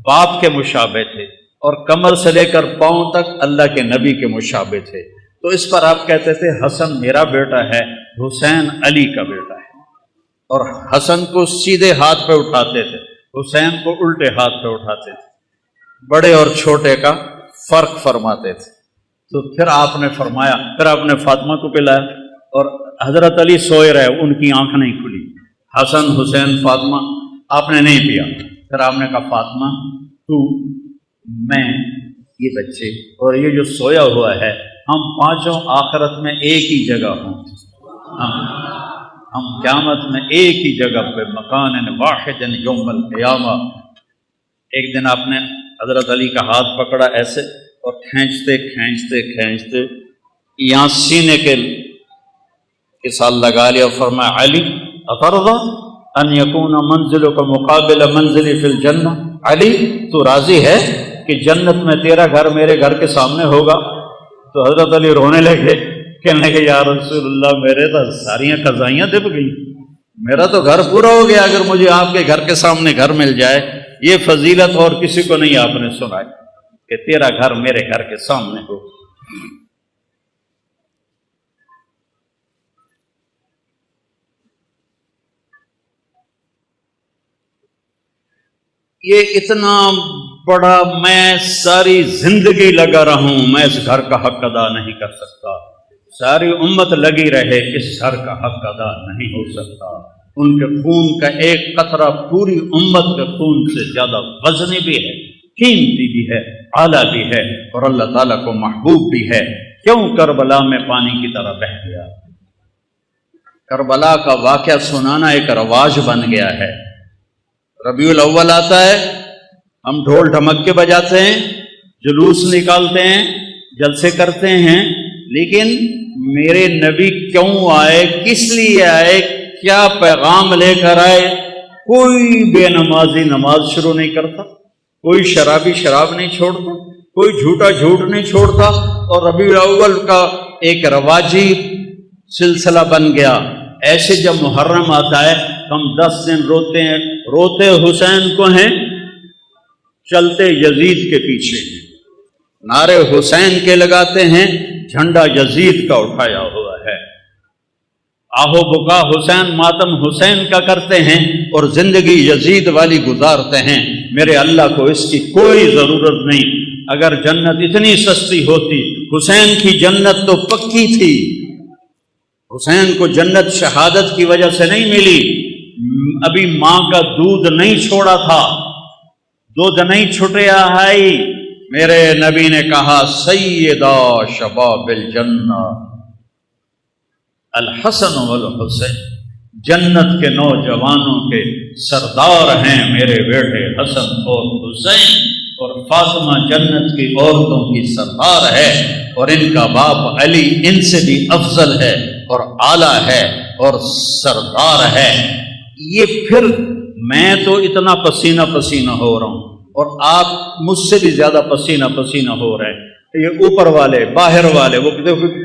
A: باپ کے مشابہ تھے، اور کمر سے لے کر پاؤں تک اللہ کے نبی کے مشابہ تھے. تو اس پر آپ کہتے تھے حسن میرا بیٹا ہے، حسین علی کا بیٹا ہے. اور حسن کو سیدھے ہاتھ پہ اٹھاتے تھے، حسین کو الٹے ہاتھ پہ اٹھاتے تھے، بڑے اور چھوٹے کا فرق فرماتے تھے. تو پھر آپ نے فرمایا، پھر آپ نے فاطمہ کو پلایا، اور حضرت علی سوئے رہے، ان کی آنکھ نہیں کھلی. حسن حسین فاطمہ آپ نے نہیں پیا. پھر آپ نے کہا فاطمہ تو میں یہ بچے اور یہ جو سویا ہوا ہے ہم پانچوں آخرت میں ایک ہی جگہ ہوں. ہم قیامت میں ایک ہی جگہ پہ مکان واحد یوم القیامہ. ایک دن آپ نے حضرت علی کا ہاتھ پکڑا ایسے اور کھینچتے کھینچتے کھینچتے یہاں سینے کے ساتھ لگا لیا. فرمایا علی اترضا ان یکون منزلک مقابل منزلی فی الجنہ، علی تو راضی ہے کہ جنت میں تیرا گھر میرے گھر کے سامنے ہوگا؟ تو حضرت علی رونے لگے، کہنے لگے یا رسول اللہ میرے تو ساریاں قضائیاں دب گئی، میرا تو گھر پورا ہو گیا اگر مجھے آپ کے گھر کے سامنے گھر مل جائے. یہ فضیلت اور کسی کو نہیں آپ نے سنائی کہ تیرا گھر میرے گھر کے سامنے ہو. یہ اتنا بڑا، میں ساری زندگی لگا رہا ہوں، میں اس گھر کا حق ادا نہیں کر سکتا. ساری امت لگی رہے، اس گھر کا حق ادا نہیں ہو سکتا. ان کے خون کا ایک قطرہ پوری امت کے خون سے زیادہ وزنی بھی ہے، قیمتی بھی ہے، اعلیٰ بھی ہے، اور اللہ تعالیٰ کو محبوب بھی ہے. کیوں کربلا میں پانی کی طرح بہہ گیا؟ کربلا کا واقعہ سنانا ایک رواج بن گیا ہے۔ ربیع الاول آتا ہے، ہم ڈھول ڈھمکے بجاتے ہیں، جلوس نکالتے ہیں، جلسے کرتے ہیں، لیکن میرے نبی کیوں آئے، کس لیے آئے، کیا پیغام لے کر آئے؟ کوئی بے نمازی نماز شروع نہیں کرتا، کوئی شرابی شراب نہیں چھوڑتا، کوئی جھوٹا جھوٹ نہیں چھوڑتا، اور ربیع الاول کا ایک رواجی سلسلہ بن گیا۔ ایسے جب محرم آتا ہے ہم 10 دن روتے ہیں، روتے حسین کو ہیں، چلتے یزید کے پیچھے ہیں، نعرے حسین کے لگاتے ہیں، جھنڈا یزید کا اٹھایا ہوا ہے، آہو بکا حسین، ماتم حسین کا کرتے ہیں، اور زندگی یزید والی گزارتے ہیں۔ میرے اللہ کو اس کی کوئی ضرورت نہیں۔ اگر جنت اتنی سستی ہوتی، حسین کی جنت تو پکی تھی، حسین کو جنت شہادت کی وجہ سے نہیں ملی، ابھی ماں کا دودھ نہیں چھوڑا تھا، دودھ نہیں چھٹیا ہے۔ میرے نبی نے کہا سیدہ شباب الجنہ الحسن والحسین، جنت کے نوجوانوں کے سردار ہیں میرے بیٹے حسن اور حسین، اور فاطمہ جنت کی عورتوں کی سردار ہے، اور ان کا باپ علی ان سے بھی افضل ہے اور اعلیٰ ہے اور سردار ہے۔ یہ پھر میں تو اتنا پسینہ پسینہ ہو رہا ہوں اور آپ مجھ سے بھی زیادہ پسینہ پسینہ ہو رہے ہیں۔ یہ اوپر والے باہر والے وہ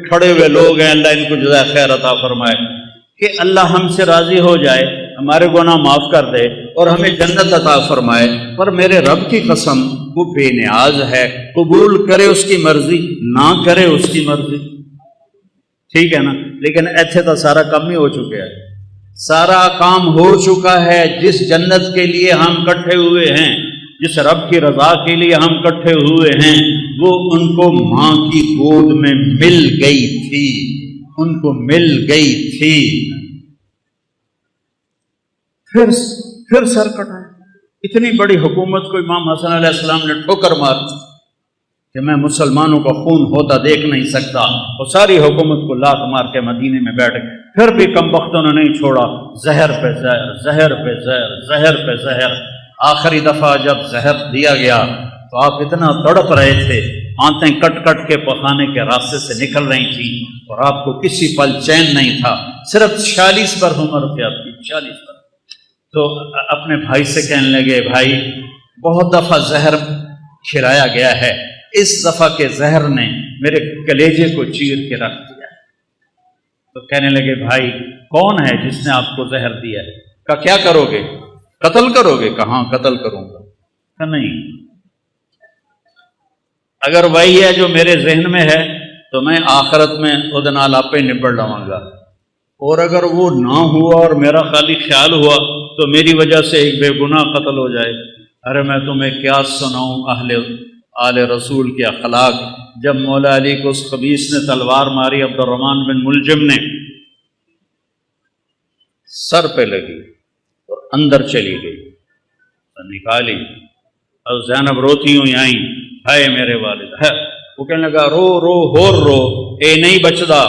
A: کھڑے ہوئے لوگ ہیں، اللہ ان کو جزائے خیر عطا فرمائے، کہ اللہ ہم سے راضی ہو جائے، ہمارے گناہ معاف کر دے اور ہمیں جنت عطا فرمائے۔ پر میرے رب کی قسم وہ بے نیاز ہے، قبول کرے اس کی مرضی، نہ کرے اس کی مرضی، ٹھیک ہے نا؟ لیکن ایتھے تو سارا کام ہی ہو چکا ہے، سارا کام ہو چکا ہے۔ جس جنت کے لیے ہم کٹھے ہوئے ہیں، جس رب کی رضا کے لیے ہم کٹھے ہوئے ہیں، وہ ان کو ماں کی گود میں مل گئی تھی، ان کو مل گئی تھی۔ پھر سر کٹائے۔ اتنی بڑی حکومت کو امام حسن علیہ السلام نے ٹھوکر مار کہ میں مسلمانوں کا خون ہوتا دیکھ نہیں سکتا، وہ ساری حکومت کو لات مار کے مدینے میں بیٹھ گئے۔ پھر بھی کم بختوں نے نہیں چھوڑا، زہر پہ زہر، زہر پہ زہر، زہر پہ زہر۔ آخری دفعہ جب زہر دیا گیا تو آپ اتنا تڑپ رہے تھے، آنتیں کٹ کٹ کے پخانے کے راستے سے نکل رہی تھیں، اور آپ کو کسی پل چین نہیں تھا۔ صرف 46 پر عمر تھی آپ کی، 46 پر۔ تو اپنے بھائی سے کہنے لگے، بھائی بہت دفعہ زہر کھلایا گیا ہے، اس دفعہ کے زہر نے میرے کلیجے کو چیر کے رکھ دیا۔ تو کہنے لگے، بھائی کون ہے جس نے آپ کو زہر دیا ہے؟ کہا کیا کرو گے؟ قتل کرو گے؟ کہاں قتل کروں گا؟ کہا نہیں، اگر وہی ہے جو میرے ذہن میں ہے تو میں آخرت میں ادھر نال آپ پہ نبڑ لواں گا، اور اگر وہ نہ ہوا اور میرا خالی خیال ہوا تو میری وجہ سے ایک بے گناہ قتل ہو جائے۔ ارے میں تمہیں کیا سناؤں آل رسول کے اخلاق۔ جب مولا علی کو اس خبیث نے تلوار ماری، عبد الرحمن بن ملجم نے، سر پہ لگی اور اندر چلی گئی، نکالی، اور زینب روتی ہوئی آئیں، ہائے میرے والد ہے۔ وہ کہنے لگا، رو رو ہور رو، اے نہیں بچدا،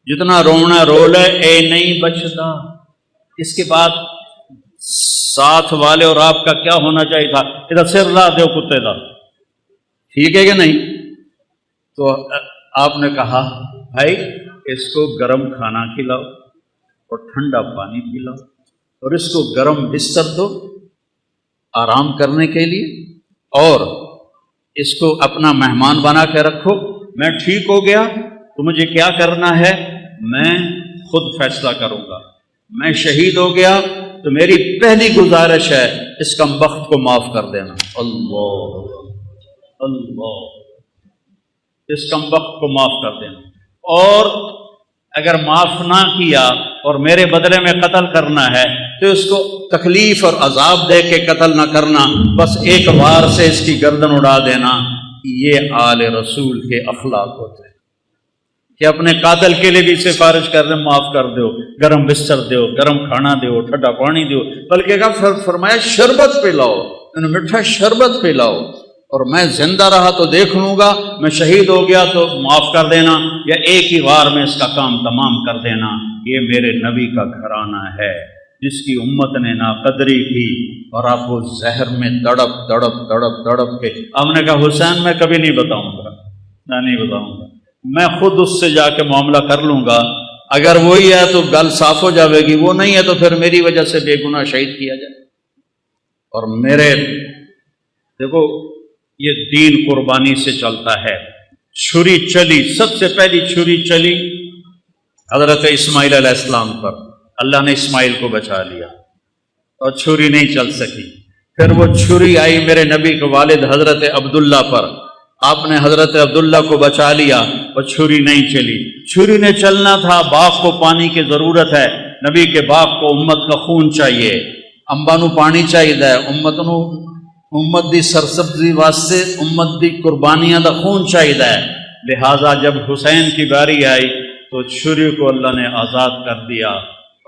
A: جتنا رونا رو لے، اے نہیں بچدا۔ اس کے بعد ساتھ والے اور آپ کا کیا ہونا چاہیے تھا؟ ادھر سر لا دو کتے دا، ٹھیک ہے کہ نہیں؟ تو آپ نے کہا، بھائی اس کو گرم کھانا کھلاؤ اور ٹھنڈا پانی پلاؤ، اور اس کو گرم بستر دو آرام کرنے کے لیے، اور اس کو اپنا مہمان بنا کے رکھو۔ میں ٹھیک ہو گیا تو مجھے کیا کرنا ہے میں خود فیصلہ کروں گا۔ میں شہید ہو گیا تو میری پہلی گزارش ہے اس کمبخت کو معاف کر دینا۔ اللہ اللہ، اس کمبخت کو معاف کر دینا، اور اگر معاف نہ کیا اور میرے بدلے میں قتل کرنا ہے تو اس کو تکلیف اور عذاب دے کے قتل نہ کرنا، بس ایک وار سے اس کی گردن اڑا دینا۔ یہ آل رسول کے اخلاق ہوتے ہیں کہ اپنے قاتل کے لیے بھی سفارش کر دیں، معاف کر دو، گرم بستر دو، گرم کھانا دو، ٹھنڈا پانی دو، بلکہ فرمایا شربت پلاؤ، میٹھا شربت پلاؤ، اور میں زندہ رہا تو دیکھ لوں گا، میں شہید ہو گیا تو معاف کر دینا، یا ایک ہی بار میں اس کا کام تمام کر دینا۔ یہ میرے نبی کا گھرانہ ہے جس کی امت نے ناقدری کی، اور آپ کو زہر میں تڑپ تڑپ تڑپ تڑپ کے ہم نے کہا حسین میں کبھی نہیں بتاؤں گا، میں نہیں بتاؤں گا، میں خود اس سے جا کے معاملہ کر لوں گا، اگر وہی ہے تو گل صاف ہو جاوے گی، وہ نہیں ہے تو پھر میری وجہ سے بے گناہ شہید کیا جائے۔ اور میرے دیکھو یہ دین قربانی سے چلتا ہے۔ چھری چلی، سب سے پہلی چھری چلی حضرت اسماعیل علیہ السلام پر، اللہ نے اسماعیل کو بچا لیا اور چھری نہیں چل سکی۔ پھر وہ چھری آئی میرے نبی کے والد حضرت عبداللہ پر، آپ نے حضرت عبداللہ کو بچا لیا اور چھری نہیں چلی۔ چھری نے چلنا تھا، باغ کو پانی کی ضرورت ہے، نبی کے باغ کو امت کا خون چاہیے، انباں نوں پانی چاہیے، امت دی سرسبزی واسطے امت دی قربانیاں دا خون چاہیے، لہذا جب حسین کی باری آئی تو چھری کو اللہ نے آزاد کر دیا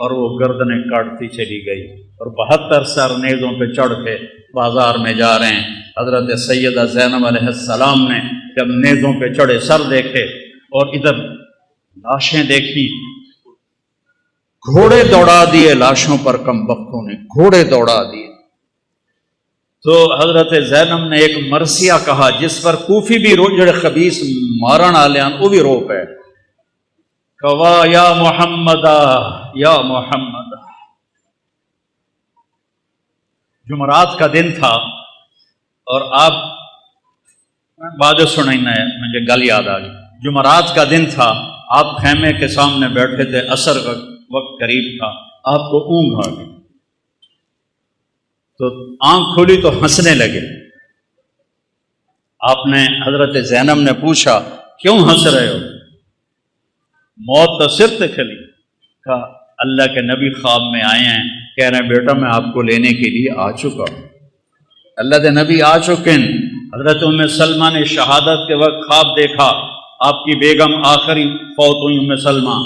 A: اور وہ گردنیں کاٹتی چلی گئی، اور 72 سر نیزوں پہ چڑھ کے بازار میں جا رہے ہیں۔ حضرت سیدہ زینب علیہ السلام نے جب نیزوں پہ چڑھے سر دیکھے اور ادھر لاشیں دیکھی، گھوڑے دوڑا دیے لاشوں پر، کم بختوں نے گھوڑے دوڑا دیے۔ تو حضرت زینب نے ایک مرثیہ کہا جس پر کوفی بھی جڑے خبیث مارن والے ہیں وہ بھی رو پے، کہا یا محمد یا محمد۔ جمعرات کا دن تھا اور آپ بعد سنائنا ہے، مجھے گل یاد آ گئی، جمعرات کا دن تھا، آپ خیمے کے سامنے بیٹھے تھے، عصر کا وقت قریب تھا، آپ کو اونگ آ گئی تو آنکھ کھلی تو ہنسنے لگے۔ آپ نے حضرت زینب نے پوچھا کیوں ہنس رہے ہو؟ موت تو سر تے کھلی۔ کہا اللہ کے نبی خواب میں آئے ہیں، کہہ رہے ہیں بیٹا میں آپ کو لینے کے لیے آ چکا ہوں، اللہ کے نبی آ چکے ہیں۔ حضرت ام سلمہ نے شہادت کے وقت خواب دیکھا، آپ کی بیگم آخری فوت ہوئی ام سلمہ،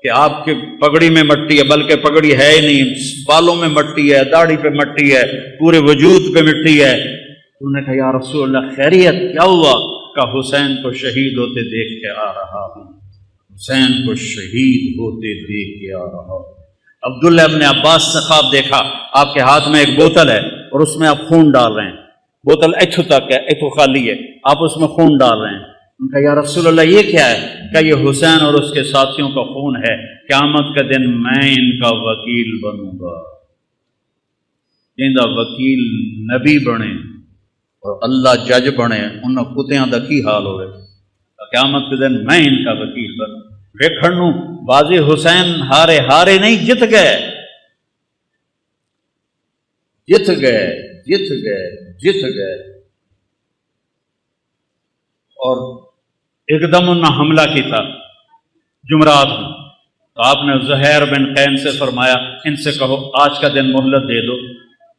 A: کہ آپ کی پگڑی میں مٹی ہے، بلکہ پگڑی ہے ہی نہیں، بالوں میں مٹی ہے، داڑھی پہ مٹی ہے، پورے وجود پہ مٹی ہے۔ انہوں نے کہا یا رسول اللہ خیریت کیا ہوا؟ کہ حسین کو شہید ہوتے دیکھ کے آ رہا ہوں، حسین کو شہید ہوتے دیکھ کے آ رہا ہوں۔ عبداللہ ابن عباس نے خواب دیکھا، آپ کے ہاتھ میں ایک بوتل ہے اور اس میں آپ خون ڈال رہے ہیں، بوتل ایتھوں تک ہے، ایتھوں خالی ہے، آپ اس میں خون ڈال رہے ہیں۔ ان کا یا رسول اللہ یہ کیا ہے؟ کہ یہ حسین اور اس کے ساتھیوں کا خون ہے، قیامت کا دن میں ان کا وکیل بنوں گا، جن دا وکیل نبی بنے اور اللہ جج بنے، ان کتیاں دا کی حال ہوئے، قیامت کے دن میں ان کا وکیل بنوں۔ ویکھن نوں بازی حسین ہارے نہیں، جت گئے جت گئے جت گئے جت گئے۔ اور ایک دم انہوں نے حملہ کیتا جمعرات میں، تو آپ نے زہیر بن قین سے فرمایا ان سے کہو آج کا دن مہلت دے دو،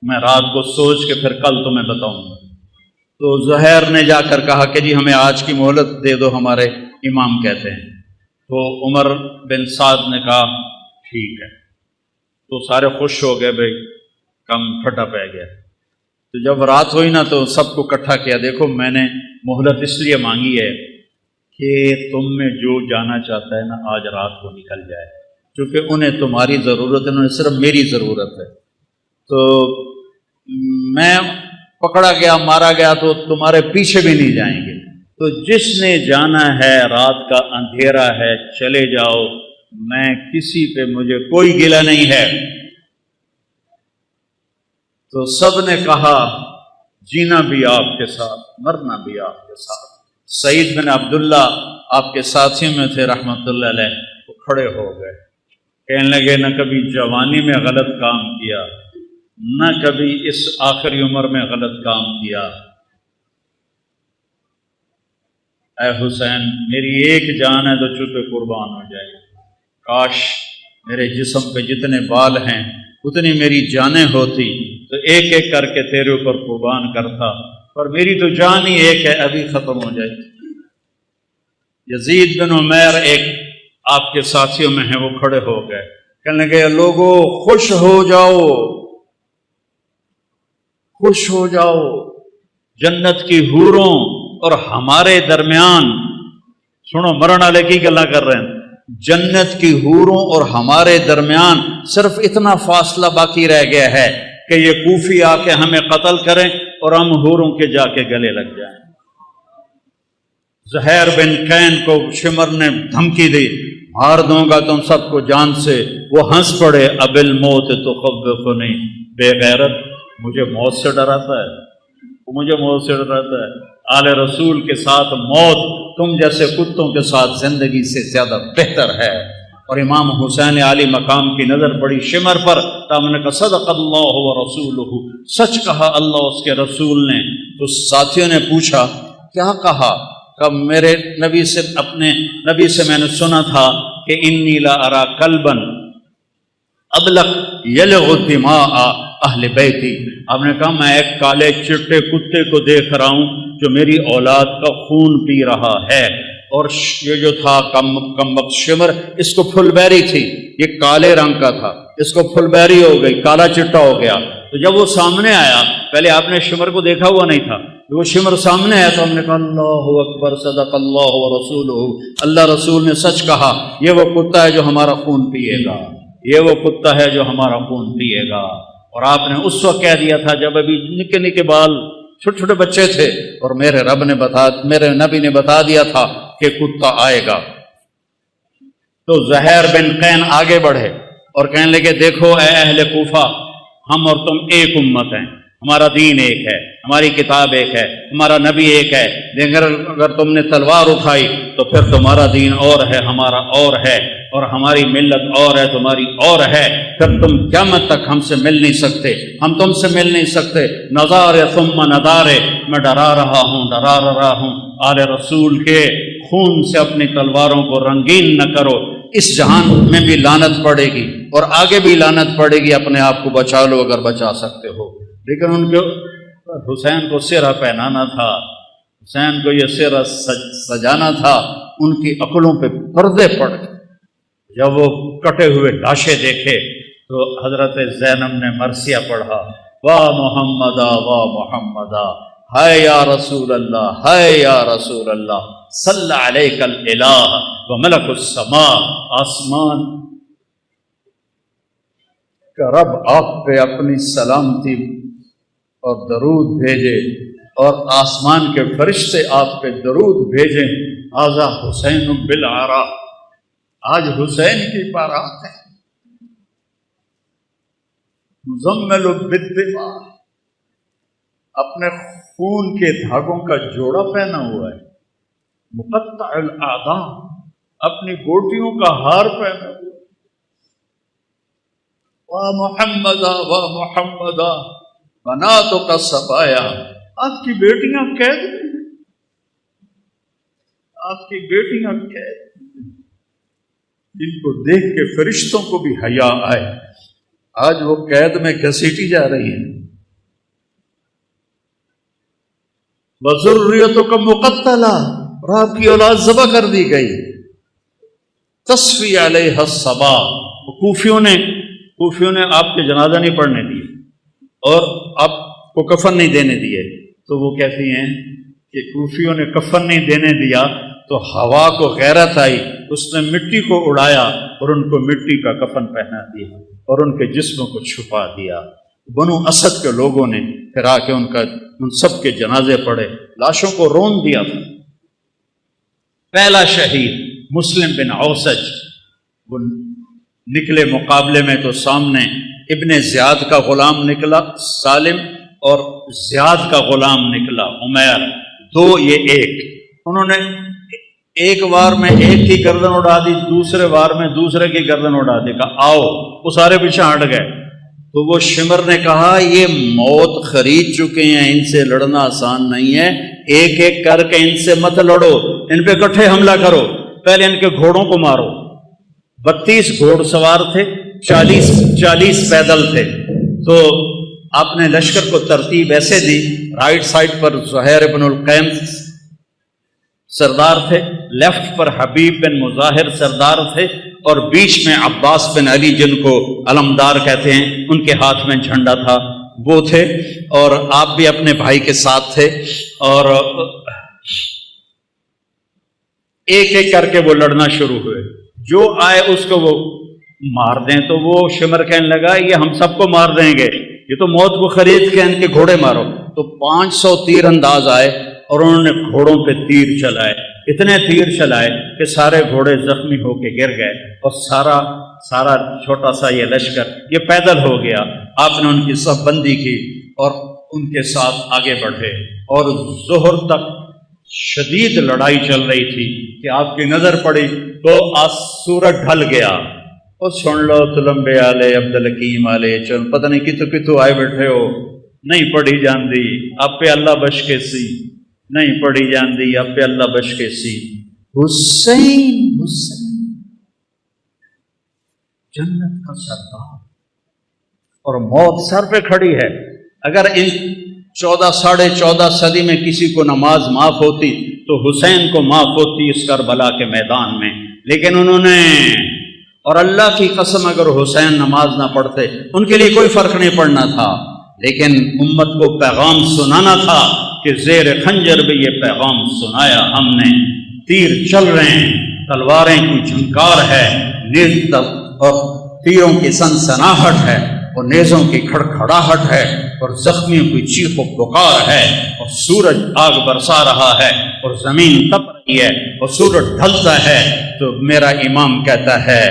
A: میں رات کو سوچ کے پھر کل تمہیں بتاؤں گا۔ تو زہیر نے جا کر کہا کہ جی ہمیں آج کی مہلت دے دو، ہمارے امام کہتے ہیں۔ تو عمر بن سعد نے کہا ٹھیک ہے، تو سارے خوش ہو گئے، بھائی کم پھٹا پہ گیا۔ تو جب رات ہوئی نا تو سب کو اکٹھا کیا، دیکھو میں نے مہلت اس لیے مانگی ہے کہ تم میں جو جانا چاہتا ہے نا آج رات کو نکل جائے، کیونکہ انہیں تمہاری ضرورت ہے، انہیں صرف میری ضرورت ہے۔ تو میں پکڑا گیا، مارا گیا تو تمہارے پیچھے بھی نہیں جائیں گے، تو جس نے جانا ہے رات کا اندھیرا ہے چلے جاؤ، میں کسی پہ مجھے کوئی گلہ نہیں ہے۔ تو سب نے کہا جینا بھی آپ کے ساتھ، مرنا بھی آپ کے ساتھ۔ سعید بن عبداللہ آپ کے ساتھیوں میں تھے رحمت اللہ علیہ، وہ کھڑے ہو گئے، کہنے لگے نہ کبھی جوانی میں غلط کام کیا، نہ کبھی اس آخری عمر میں غلط کام کیا۔ اے حسین میری ایک جان ہے تو چپے قربان ہو جائے، کاش میرے جسم پہ جتنے بال ہیں اتنی میری جانیں ہوتی تو ایک ایک کر کے تیرے اوپر قربان کرتا، پر میری تو جان ہی ایک ہے، ابھی ختم ہو جائے۔ یزید بن عمیر ایک آپ کے ساتھیوں میں ہیں، وہ کھڑے ہو گئے، کہنے لگے لوگوں خوش ہو جاؤ، خوش ہو جاؤ، جنت کی حوروں اور ہمارے درمیان، سنو مرن والے کی گلا کر رہے ہیں، جنت کی حوروں اور ہمارے درمیان صرف اتنا فاصلہ باقی رہ گیا ہے کہ یہ کوفی آ کے ہمیں قتل کریں اور ہم حوروں کے جا کے گلے لگ جائیں۔ زہیر بن قین کو شمر نے دھمکی دی، مار دوں گا تم سب کو جان سے، وہ ہنس پڑے، اب الموت تخوفنی، بے غیرت مجھے موت سے ڈراتا ہے، وہ مجھے موت سے ڈراتا ہے۔ آل رسول کے ساتھ موت تم جیسے کتوں کے ساتھ زندگی سے زیادہ بہتر ہے۔ اور امام حسین عالی مقام کی نظر پڑی شمر پر، تو ہم نے کہا صدق اللہ و رسولہ، سچ کہا اللہ اس کے رسول نے۔ تو ساتھیوں نے پوچھا کیا کہا؟ کہ میرے نبی سے، اپنے نبی سے میں نے سنا تھا کہ انی لا ارا کلبا ابلق یلغ دماء اہل بیتی، آپ نے کہا میں ایک کالے چٹے کتے کو دیکھ رہا ہوں جو میری اولاد کا خون پی رہا ہے۔ اور یہ جو تھا کم وقت شمر، اس کو پھل بیری تھی، یہ کالے رنگ کا تھا، اس کو پھل بیری ہو گئی، کالا چٹا ہو گیا۔ تو جب وہ سامنے آیا، پہلے آپ نے شمر کو دیکھا ہوا نہیں تھا، وہ شمر سامنے آیا تو ہم نے کہا اللہ اکبر صدق اللہ و رسولہ، اللہ رسول نے سچ کہا، یہ وہ کتا ہے جو ہمارا خون پیے گا، یہ وہ کتا ہے جو ہمارا خون پیے گا۔ اور آپ نے اس وقت کہہ دیا تھا جب ابھی نکے نکے بال چھوٹے چھوٹے بچے تھے، اور میرے نبی نے بتا دیا تھا کہ کتا آئے گا۔ تو زہیر بن قین آگے بڑھے اور کہنے لگے دیکھو اے اہل کوفہ، ہم اور تم ایک امت ہیں، ہمارا دین ایک ہے، ہماری کتاب ایک ہے، ہمارا نبی ایک ہے، لیکن اگر تم نے تلوار اٹھائی تو پھر تمہارا دین اور ہے، ہمارا اور ہے، اور ہماری ملت اور ہے، تمہاری اور ہے، پھر تم قیامت تک ہم سے مل نہیں سکتے، ہم تم سے مل نہیں سکتے۔ نظار ثم نظار، میں ڈرا رہا ہوں آل رسول کے خون سے اپنی تلواروں کو رنگین نہ کرو، اس جہان میں بھی لعنت پڑے گی اور آگے بھی لعنت پڑے گی، اپنے آپ کو بچا لو اگر بچا سکتے ہو۔ لیکن ان کو حسین کو سرہ پہنانا تھا، حسین کو یہ سرہ سجانا تھا، ان کی عقلوں پہ پردے پڑ گئے۔ جب وہ کٹے ہوئے لاشیں دیکھے تو حضرت زینب نے مرثیہ پڑھا، واہ محمدا واہ محمدا، ہائے یا رسول اللہ، ہائے یا رسول اللہ، صلی علیک الالہ و ملک السماء، آسمان کا رب آپ پہ اپنی سلامتی اور درود بھیجے، اور آسمان کے فرشتے آپ پہ درود بھیجیں۔ ھذا حسین بالعراء، آج حسین کی بارات ہے، مزمل بالدماء، اپنے خون کے دھاگوں کا جوڑا پہنا ہوا ہے، مقطع الاعضاء، اپنی گوٹیوں کا ہار پہنا ہوا ہے، واہ محمدا واہ محمدا بناتک صبایا، آپ کی بیٹیاں قید ہیں، آپ کی بیٹیاں قید ہیں، جن کو دیکھ کے فرشتوں کو بھی حیا آئے، آج وہ قید میں گھسیٹی جا رہی ہیں۔ وذریتک مقتلہ، اور آپ کی اولاد ذبح کر دی گئی۔ تصفی علیہ الصبا، کوفیوں نے آپ کے جنازہ نہیں پڑھنے دیے اور آپ کو کفن نہیں دینے دیے، تو وہ کہتی ہیں کہ کوفیوں نے کفن نہیں دینے دیا تو ہوا کو غیرت آئی، اس نے مٹی کو اڑایا اور ان کو مٹی کا کفن پہنا دیا اور ان کے جسموں کو چھپا دیا۔ بنو اسد کے لوگوں نے پھر آ کے ان سب کے جنازے پڑھے، لاشوں کو رون دیا تھا۔ پہلا شہید مسلم بن اوسج، وہ نکلے مقابلے میں تو سامنے ابن زیاد کا غلام نکلا سالم، اور زیاد کا غلام نکلا عمیر، دو یہ ایک، انہوں نے ایک وار میں ایک کی گردن اڑا دی، دوسرے وار میں دوسرے کی گردن اڑا دی، کہا آؤ، وہ سارے پیچھے ہٹ گئے۔ تو وہ شمر نے کہا یہ موت خرید چکے ہیں، ان سے لڑنا آسان نہیں ہے، ایک ایک کر کے ان سے مت لڑو، ان پہ اکٹھے حملہ کرو، پہلے ان کے گھوڑوں کو مارو۔ 32 گھوڑ سوار تھے، 40 پیدل تھے، تو آپ نے لشکر کو ترتیب ایسے دی، رائٹ سائڈ پر زہیر بن القیم سردار تھے، لیفٹ پر حبیب بن مظاہر سردار تھے، اور بیچ میں عباس بن علی جن کو علمدار کہتے ہیں، ان کے ہاتھ میں جھنڈا تھا، وہ تھے، اور آپ بھی اپنے بھائی کے ساتھ تھے، اور ایک ایک کر کے وہ لڑنا شروع ہوئے، جو آئے اس کو وہ مار دیں۔ تو وہ شمر کہنے لگا یہ ہم سب کو مار دیں گے، یہ تو موت کو خرید کے ان کے گھوڑے مارو۔ تو 500 تیر انداز آئے اور انہوں نے گھوڑوں پہ تیر چلائے، اتنے تیر چلائے کہ سارے گھوڑے زخمی ہو کے گر گئے، اور سارا چھوٹا سا یہ لشکر یہ پیدل ہو گیا۔ آپ نے ان کی صف بندی کی اور ان کے ساتھ آگے بڑھے، اور ظہر تک شدید لڑائی چل رہی تھی کہ آپ کی نظر پڑی تو سورج ڈھل گیا، اور سن لو تلمبے آلے عبدالحکیم آلے چل، پتہ نہیں کتوں آئے بیٹھے ہو، نہیں پڑھی جاندی اب پہ اللہ بش کے سی، نہیں پڑھی جاندی اب پہ اللہ بش کے سی۔ حسین جنت کا سردار، اور موت سر پہ کھڑی ہے۔ اگر ان 14 صدی میں کسی کو نماز معاف ہوتی تو حسین کو معاف ہوتی اس کربلا کے میدان میں، لیکن انہوں نے، اور اللہ کی قسم اگر حسین نماز نہ پڑھتے ان کے لیے کوئی فرق نہیں پڑنا تھا، لیکن امت کو پیغام سنانا تھا کہ زیر خنجر بھی یہ پیغام سنایا ہم نے، تیر چل رہے ہیں، تلواریں کی جھنکار ہے، نیز اور تیروں کی سنسناہٹ ہے، اور نیزوں کی کھڑکھڑاہٹ ہے، اور زخمیوں کی چیخ و پکار ہے، اور سورج آگ برسا رہا ہے، اور زمین تپ رہی ہے، اور سورج ڈھلتا ہے، تو میرا امام کہتا ہے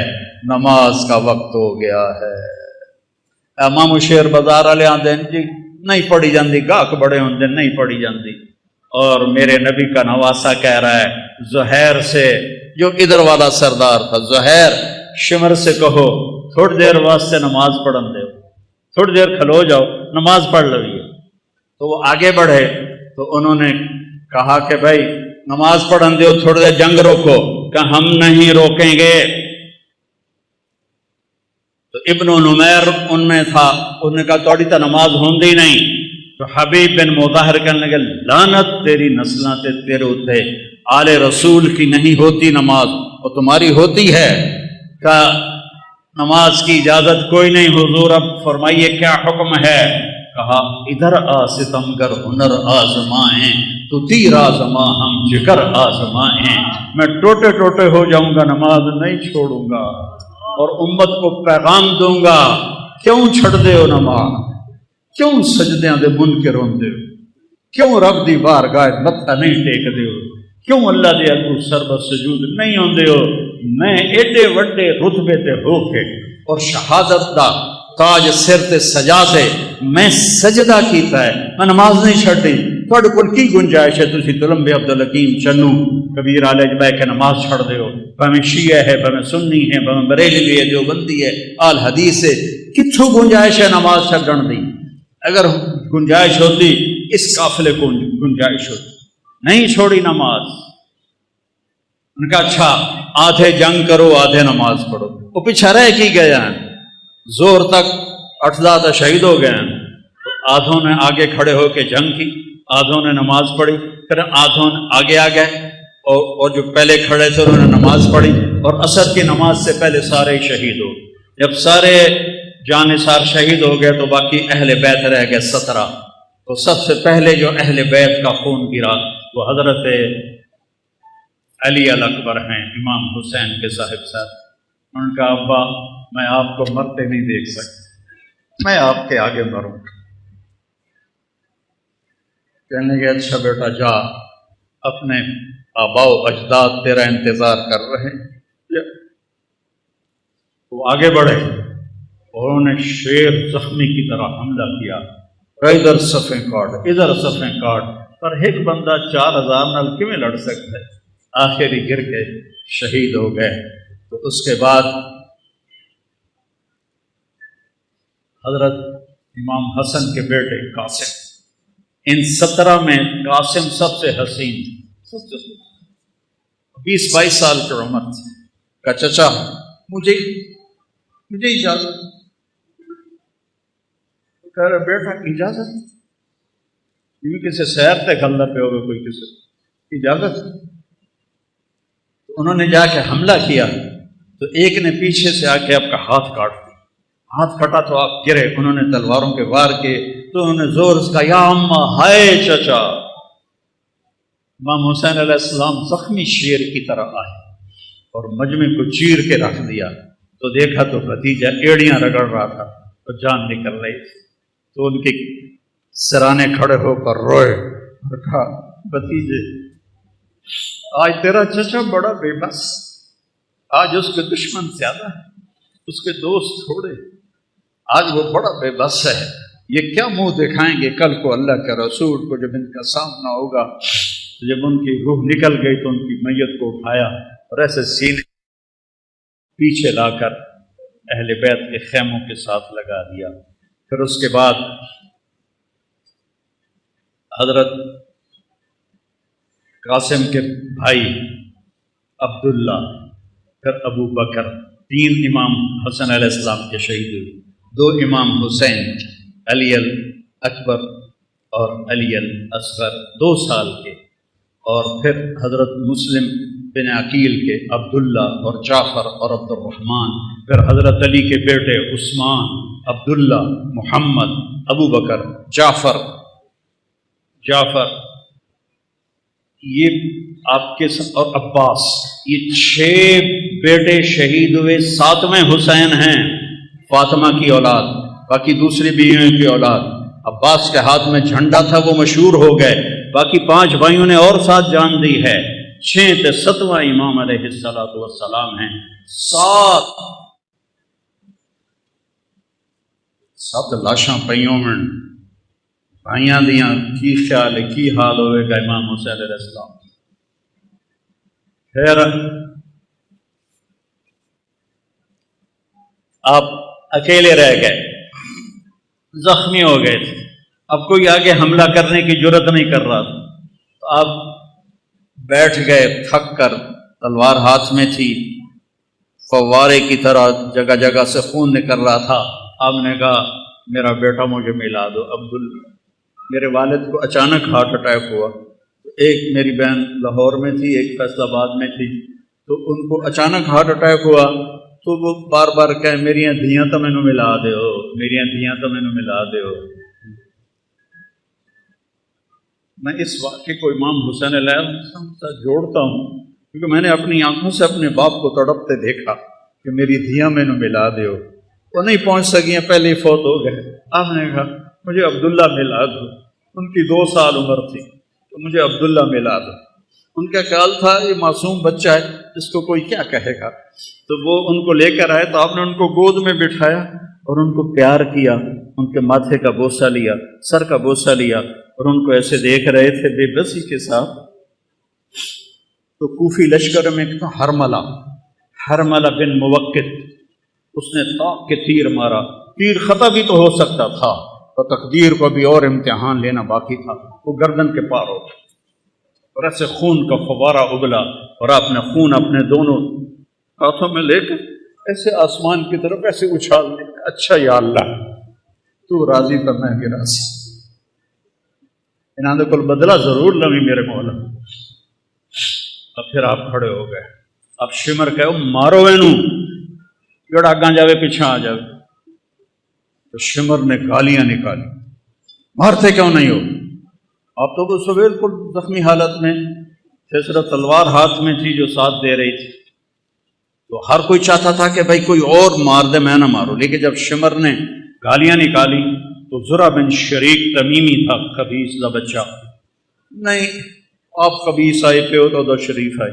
A: نماز کا وقت ہو گیا ہے۔ امام شیر بازار والے آتے ہیں جی نہیں پڑھی جاندی، گاہک بڑے ہوندے نہیں پڑھی جاندی، اور میرے نبی کا نواسا کہہ رہا ہے زہیر سے، جو ادھر والا سردار تھا، زہیر شمر سے کہو تھوڑی دیر واسطے نماز پڑھن دے، تھوڑی دیر کھلو جاؤ نماز پڑھ لویے۔ تو وہ آگے بڑھے تو انہوں نے کہا کہ بھائی نماز پڑھن دو، تھوڑی دیر جنگ روکو، کہ ہم نہیں روکیں گے۔ تو ابن نمیر ان میں تھا، انہوں نے کہا توڑی تا نماز ہوندی نہیں۔ تو حبیب بن مظاہر کہنے لگے لعنت تیری نسلاں تے تیرے اتے، آل رسول کی نہیں ہوتی نماز اور تمہاری ہوتی ہے۔ کہ نماز کی اجازت کوئی نہیں حضور، اب فرمائیے کیا حکم ہے؟ کہا ادھر آ ستمگر ہنر آزمائیں، تو تیر آزما ہم جگر آزمائیں، میں ٹوٹے ٹوٹے ہو جاؤں گا نماز نہیں چھوڑوں گا، اور امت کو پیغام دوں گا کیوں چھڑ دے ہو نماز، کیوں سجدیاں دے منکر ہوندے ہو، کیوں رب دی بارگاہ متھا نہیں ٹیک دے ہو، کیوں اللہ دے اگوں سربت سجود نہیں ہوندے ہو۔ میں ایڈے وڈے رتبے تے ہو کے اور شہادت دا تاج سر تے سجا دے میں سجدہ کیتا ہے، میں نماز نہیں چھڑی، تھوڑے کول کی گنجائش ہے تسی تلمبے عبدالحکیم چنو کبیر والے جب کہ نماز چھڑ دے ہو، بھویں شیعہ ہے، بھویں سنی ہے، بھویں بریلوی ہے، دیوبندی ہے، آل حدیث ہے، کتھوں گنجائش ہے نماز چھڑن دی؟ اگر گنجائش ہوتی اس قافلے کو گنجائش ہوتی، نہیں چھوڑی نماز۔ ان کا اچھا آدھے جنگ کرو آدھے نماز پڑھو، وہ پیچھے رہ کی گئے ہیں، زور تک 8 شہید ہو گئے ہیں۔ آدھوں نے آگے کھڑے ہو کے جنگ کی، آدھوں نے نماز پڑھی، پھر آدھوں آگے آ گئے اور جو پہلے کھڑے تھے انہوں نے نماز پڑھی، اور عصر کی نماز سے پہلے سارے شہید ہو گئے۔ جب سارے جانثار شہید ہو گئے تو باقی اہل بیت رہ گئے 17۔ تو سب سے پہلے جو اہل بیت کا خون گرا وہ حضرت علی الاکبر ہیں، امام حسین کے صاحب۔ ان کا ابا میں آپ کو مرتے نہیں دیکھ سکتا، میں آپ کے آگے مروں۔ کہنے لگے اچھا بیٹا جا، اپنے آباء و اجداد تیرا انتظار کر رہے ہیں۔ وہ آگے بڑھے اور انہوں نے شیر زخمی کی طرح حملہ کیا، ادھر صفیں کاٹ ادھر صفیں کاٹ، پر ایک بندہ 4000 نال کیویں لڑ سکتا ہے؟ آخری گر کے شہید ہو گئے۔ تو اس کے بعد حضرت امام حسن کے بیٹے قاسم، ان 17 میں قاسم سب سے حسین، 20-22 سال کی عمر تھی۔ کہ چچا مجھے اجازت، کہہ رہے بیٹا اجازت؟ یہ کسی سیر تے گھلنا پہ ہوگا کوئی کسی اجازت؟ انہوں نے جا کے حملہ کیا تو ایک نے پیچھے سے آ کے آپ کا ہاتھ کاٹ دیا، ہاتھ پھٹا تو آپ گرے، انہوں نے تلواروں کے وار کیے تو انہوں نے زور سے کہا یا اماں، ہائے چچا۔ امام حسین علیہ السلام زخمی شیر کی طرح آئے اور مجمع کو چیر کے رکھ دیا، تو دیکھا تو بھتیجا ایڑیاں رگڑ رہا تھا تو جان نکل رہی تھی، تو ان کے سرانے کھڑے ہو کر روئے اور کہا بھتیجے آج تیرا چچا بڑا بے بس، آج اس کے دشمن زیادہ ہے، اس کے دوست تھوڑے، آج وہ بڑا بے بس ہے، یہ کیا منہ دکھائیں گے کل کو اللہ کے رسول کو جب ان کا سامنا ہوگا۔ جب ان کی روح نکل گئی تو ان کی میت کو اٹھایا اور ایسے سینے پیچھے لا کر اہل بیت کے خیموں کے ساتھ لگا دیا۔ پھر اس کے بعد حضرت قاسم کے بھائی عبداللہ، پھر ابو بکر، 3 امام حسن علیہ السلام کے شہید ہوئے، 2 امام حسین، علی الاکبر اور علی الاصغر 2 سال کے، اور پھر حضرت مسلم بن عقیل کے عبداللہ اور جعفر اور عبد الرحمن، پھر حضرت علی کے بیٹے عثمان، عبداللہ، محمد، ابو بکر، جعفر، یہ آپ کے اور عباس، یہ 6 بیٹے شہید ہوئے، 7ویں حسین ہیں فاطمہ کی اولاد، باقی دوسری بیویوں کی اولاد۔ عباس کے ہاتھ میں جھنڈا تھا، وہ مشہور ہو گئے، باقی 5 بھائیوں نے اور ساتھ جان دی ہے۔ 6 تے 7واں امام علیہ السلام ہیں، 7 لاشاں پئیوں میں بھائیاں دیاں، کی خیال ہے کی حال ہوئے گا امام حسین علیہ السلام۔ پھر آپ اکیلے رہ گئے، زخمی ہو گئے تھے، اب کوئی آگے حملہ کرنے کی جرت نہیں کر رہا تھا، تو آپ بیٹھ گئے تھک کر، تلوار ہاتھ میں تھی، فوارے کی طرح جگہ جگہ سے خون نکل رہا تھا۔ آپ نے کہا میرا بیٹا مجھے ملا دو عبداللہ۔ میرے والد کو اچانک ہارٹ اٹیک ہوا، ایک میری بہن لاہور میں تھی، ایک فیصل آباد میں تھی، تو ان کو اچانک ہارٹ اٹیک ہوا تو وہ بار بار کہے میریاں دھیاں تو مینوں ملا دیو، میریاں دھیاں تو مینوں ملا دیو۔ میں اس واقعے کو امام حسین علیہ السلام سے جوڑتا ہوں کیونکہ میں نے اپنی آنکھوں سے اپنے باپ کو تڑپتے دیکھا کہ میری دھیاں مینوں ملا دیو۔ وہ نہیں پہنچ سکیں، پہلے ہی فوت ہو گئے۔ آپ نے کہا مجھے عبداللہ ملا دو، ان کی 2 سال عمر تھی، تو مجھے عبداللہ ملا دو۔ ان کا خیال تھا یہ معصوم بچہ ہے، اس کو کوئی کیا کہے گا، تو وہ ان کو لے کر آئے، تو آپ نے ان کو گود میں بٹھایا اور ان کو پیار کیا، ان کے ماتھے کا بوسہ لیا، سر کا بوسہ لیا، اور ان کو ایسے دیکھ رہے تھے بے بسی کے ساتھ۔ تو کوفی لشکر میں ایک تھا حرملہ بن موقت، اس نے طاق کے تیر مارا، تیر خطا بھی تو ہو سکتا تھا، تو تقدیر کو بھی اور امتحان لینا باقی تھا، وہ گردن کے پار ہو گیا اور ایسے خون کا فوارہ اگلا، اور آپ نے خون اپنے دونوں ہاتھوں میں لے کر ایسے آسمان کی طرف ایسے اچھال دیا، اچھا یا اللہ تو راضی تو میں بھی راضی، انہوں نے کل بدلہ ضرور لوی میرے مولا۔ اب پھر آپ کھڑے ہو گئے، اب شمر کہو مارو اینو، جڑا آگاں جاوے پیچھے آ جاوے۔ تو شمر نے گالیاں نکالی، مارتے کیوں نہیں ہو؟ آپ تو اس بالکل زخمی حالت میں تھے، صرف تلوار ہاتھ میں تھی جو ساتھ دے رہی تھی، تو ہر کوئی چاہتا تھا کہ بھائی کوئی اور مار دے، میں نہ مارو۔ لیکن جب شمر نے گالیاں نکالی تو زرع بن شریک تمیمی تھا، خبیث کا بچہ، نہیں آپ خبیث آئے پہ ہو تو شریف آئے،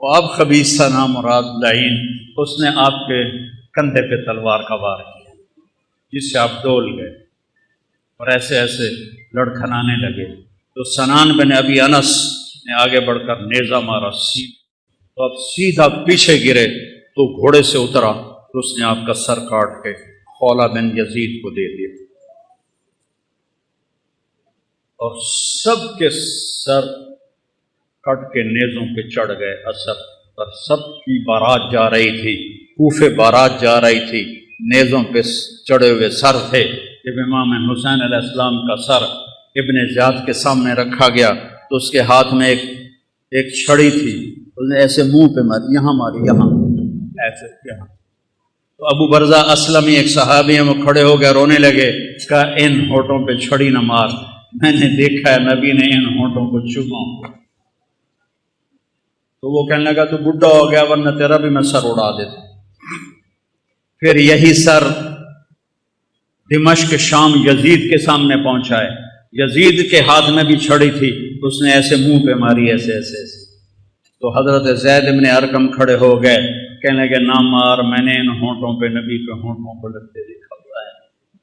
A: وہ آپ خبیث تھا نام مراد لعین، اس نے آپ کے کندھے پہ تلوار کا وار کیا، جس سے آپ ڈول گئے اور ایسے ایسے لڑکھنانے لگے۔ تو سنان بن ابی انس نے آگے بڑھ کر نیزہ مارا، تو اب سیدھا پیچھے گرے تو گھوڑے سے اترا تو اس نے آپ کا سر کاٹ کے خولہ بن یزید کو دے دیا، اور سب کے سر کٹ کے نیزوں پہ چڑھ گئے اثر پر۔ سب کی بارات جا رہی تھی، کوفے بارات جا رہی تھی، نیزوں پہ چڑھے ہوئے سر تھے۔ جب امام حسین علیہ السلام کا سر ابن زیاد کے سامنے رکھا گیا تو اس کے ہاتھ میں ایک چھڑی تھی، اس نے ایسے منہ پہ ماری، یہاں ماری، یہاں ایسے، یہاں، تو ابو برزہ اسلمی ایک صحابی ہیں، وہ کھڑے ہو گئے، رونے لگے، کہا ان ہونٹوں پہ چھڑی نہ مار، میں نے دیکھا ہے نبی نے ان ہونٹوں کو چوما۔ تو وہ کہنے لگا تو بڈھا ہو گیا، ورنہ تیرا بھی میں سر اڑا دیتا۔ پھر یہی سر دمشق شام یزید کے سامنے پہنچا ہے، یزید کے ہاتھ میں بھی چھڑی تھی، اس نے ایسے منہ پہ ماری، ایسے ایسے ایسے۔ تو حضرت زید بن ارقم کھڑے ہو گئے، کہنے لگے نہ مار، میں نے ان ہونٹوں پہ نبی کے ہونٹوں کو لگتے دیکھا ہوا ہے۔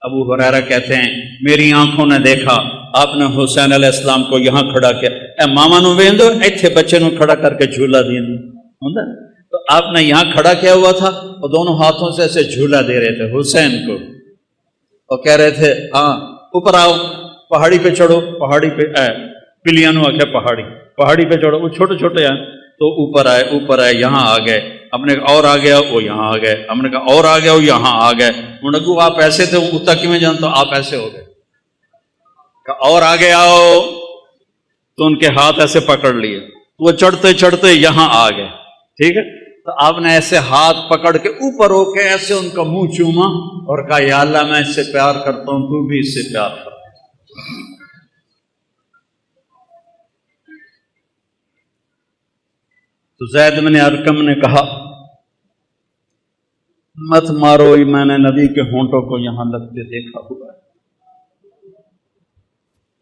A: ابو ہریرہ کہتے ہیں میری آنکھوں نے دیکھا آپ نے حسین علیہ السلام کو یہاں کھڑا کیا، اے ماما نو ویندو ایتھے بچے نو کھڑا کر کے جھولا دیں ہوندا، تو آپ نے یہاں کھڑا کیا ہوا تھا، اور دونوں ہاتھوں سے ایسے جھولا دے رہے تھے حسین کو، اور کہہ رہے تھے ہاں اوپر آؤ، پہاڑی پہ چڑھو، پہاڑی پہ پلیاں نو آکھے پہاڑی پہ چڑھو، وہ چھوٹے چھوٹے ہیں تو اوپر آئے، یہاں آ گئے، ہم نے کہا اور آ گیا، وہ یہاں آ گئے، ہم نے کہا اور آ گیا، وہ یہاں آ گئے، انہوں نے کہا آپ ایسے تھے، وہ اتنا کیوں جانتا، آپ ایسے ہو گئے، کہا اور آگے آؤ، تو ان کے ہاتھ ایسے پکڑ لیے، وہ چڑھتے چڑھتے یہاں آ گئے، ٹھیک ہے، تو آپ نے ایسے ہاتھ پکڑ کے اوپر ہو کے ایسے ان کا منہ چوما اور کہا یا اللہ میں اس سے پیار کرتا ہوں، تو بھی اس سے پیار کر۔ تو زید بن ارقم نے کہا مت مارو، میں نے نبی کے ہونٹوں کو یہاں لگتے دیکھا ہوا ہے۔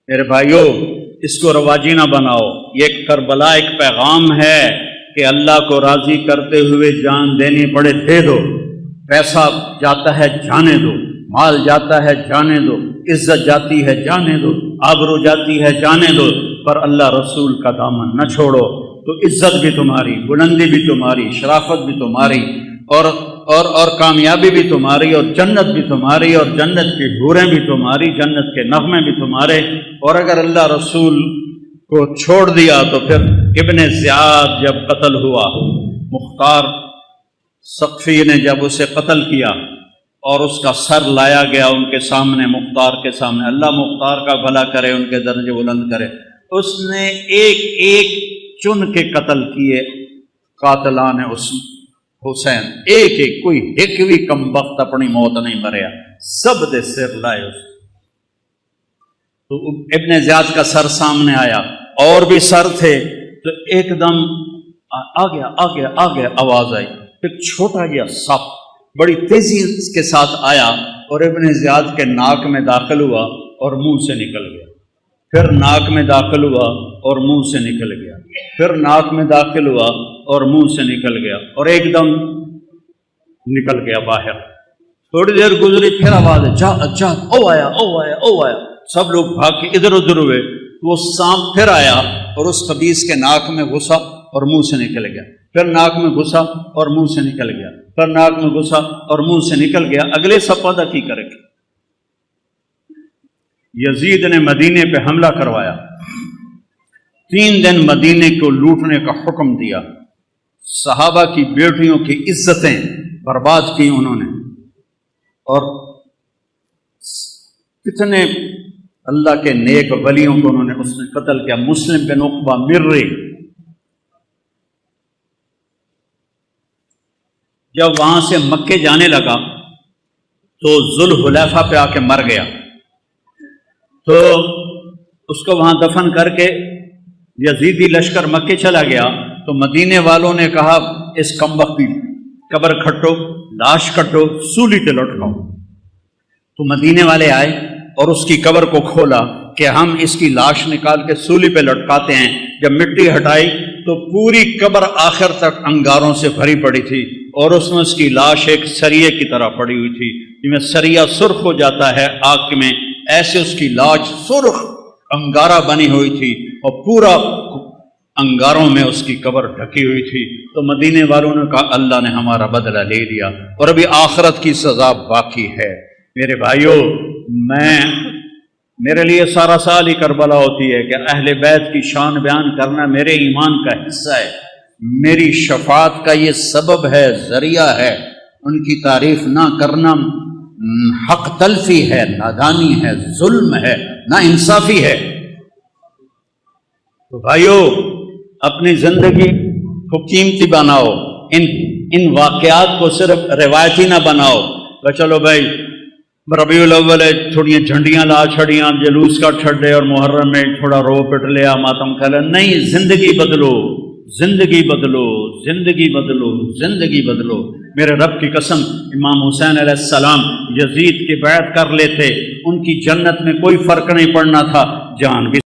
A: میرے بھائیو اس کو رواجی نہ بناؤ، یہ کربلا ایک پیغام ہے کہ اللہ کو راضی کرتے ہوئے جان دینی پڑے دے دو، پیسہ جاتا ہے جانے دو، مال جاتا ہے جانے دو، عزت جاتی ہے جانے دو، آبرو جاتی ہے جانے دو، پر اللہ رسول کا دامن نہ چھوڑو، تو عزت بھی تمہاری، بلندی بھی تمہاری، شرافت بھی تمہاری، اور کامیابی بھی تمہاری، اور جنت بھی تمہاری، اور جنت کی حوریں بھی تمہاری، جنت کے نغمے بھی تمہارے۔ اور اگر اللہ رسول کو چھوڑ دیا تو پھر ابن زیاد جب قتل ہوا، مختار ثقفی نے جب اسے قتل کیا اور اس کا سر لایا گیا ان کے سامنے، مختار کے سامنے، اللہ مختار کا بھلا کرے، ان کے درجے بلند کرے، اس نے ایک ایک چن کے قتل کیے قاتلان اس حسین، ایک ایک، کوئی ایک بھی کم وقت اپنی موت نہیں مریا، سب دے سر لائے اس۔ تو ابن زیاد کا سر سامنے آیا، اور بھی سر تھے، تو ایک دم آ گیا آواز آئی، ایک چھوٹا گیا سپ بڑی تیزی کے ساتھ آیا اور ابن زیاد کے ناک میں داخل ہوا اور منہ سے نکل گیا، پھر ناک میں داخل ہوا اور منہ سے نکل گیا، پھر ناک میں داخل ہوا اور منہ سے نکل گیا، اور ایک دم نکل گیا باہر۔ تھوڑی دیر گزری، پھر آواز ہے جا او آیا، سب لوگ بھاگ کے ادھر ادھر ہوئے، وہ سانپ پھر آیا اور اس خبیث کے ناک میں گھسا اور منہ سے نکل گیا، پھر ناک میں گھسا اور منہ سے نکل گیا، پھر ناک میں گھسا اور منہ سے نکل گیا۔ اگلے سپادہ کی کرے گا؟ یزید نے مدینے پہ حملہ کروایا، 3 دن مدینے کو لوٹنے کا حکم دیا، صحابہ کی بیٹیوں کی عزتیں برباد کی انہوں نے، اور کتنے اللہ کے نیک ولیوں کو انہوں نے اس نے قتل کیا۔ مسلم بن عقبہ مرری جب وہاں سے مکے جانے لگا تو ذوالحلیفہ پہ آ کے مر گیا، تو اس کو وہاں دفن کر کے یزیدی لشکر مکے چلا گیا، تو مدینے والوں نے کہا اس کمبخت کی قبر کھٹو، لاش کٹو، سولی پہ لٹکاؤ۔ تو مدینے والے آئے اور اس کی قبر کو کھولا کہ ہم اس کی لاش نکال کے سولی پہ لٹکاتے ہیں۔ جب مٹی ہٹائی تو پوری قبر آخر تک انگاروں سے بھری پڑی تھی، اور اس میں اس کی لاش ایک سریے کی طرح پڑی ہوئی تھی، جس میں سریا سرخ ہو جاتا ہے آگ میں، ایسے اس کی لاش سرخ انگارہ بنی ہوئی تھی، اور پورا انگاروں میں اس کی قبر ڈھکی ہوئی تھی۔ تو مدینے والوں نے کہا اللہ نے ہمارا بدلہ لے لیا، اور ابھی آخرت کی سزا باقی ہے۔ میرے بھائیوں، میرے لیے سارا سال ہی کربلا ہوتی ہے کہ اہل بیت کی شان بیان کرنا میرے ایمان کا حصہ ہے، میری شفاعت کا یہ سبب ہے، ذریعہ ہے۔ ان کی تعریف نہ کرنا حق تلفی ہے، نادانی ہے، ظلم ہے، نا انصافی ہے۔ تو بھائیو، اپنی زندگی کو قیمتی بناؤ، ان ان واقعات کو صرف روایتی نہ بناؤ کہ چلو بھائی ربیع الاول تھوڑی جھنڈیاں لا چھڑیاں، جلوس کا چھڑے، اور محرم میں تھوڑا رو پٹ لیا، ماتم کھا لیا. نہیں، زندگی بدلو، زندگی بدلو، زندگی بدلو، زندگی بدلو. میرے رب کی قسم، امام حسین علیہ السلام یزید کی بیعت کر لیتے، ان کی جنت میں کوئی فرق نہیں پڑنا تھا، جان بھی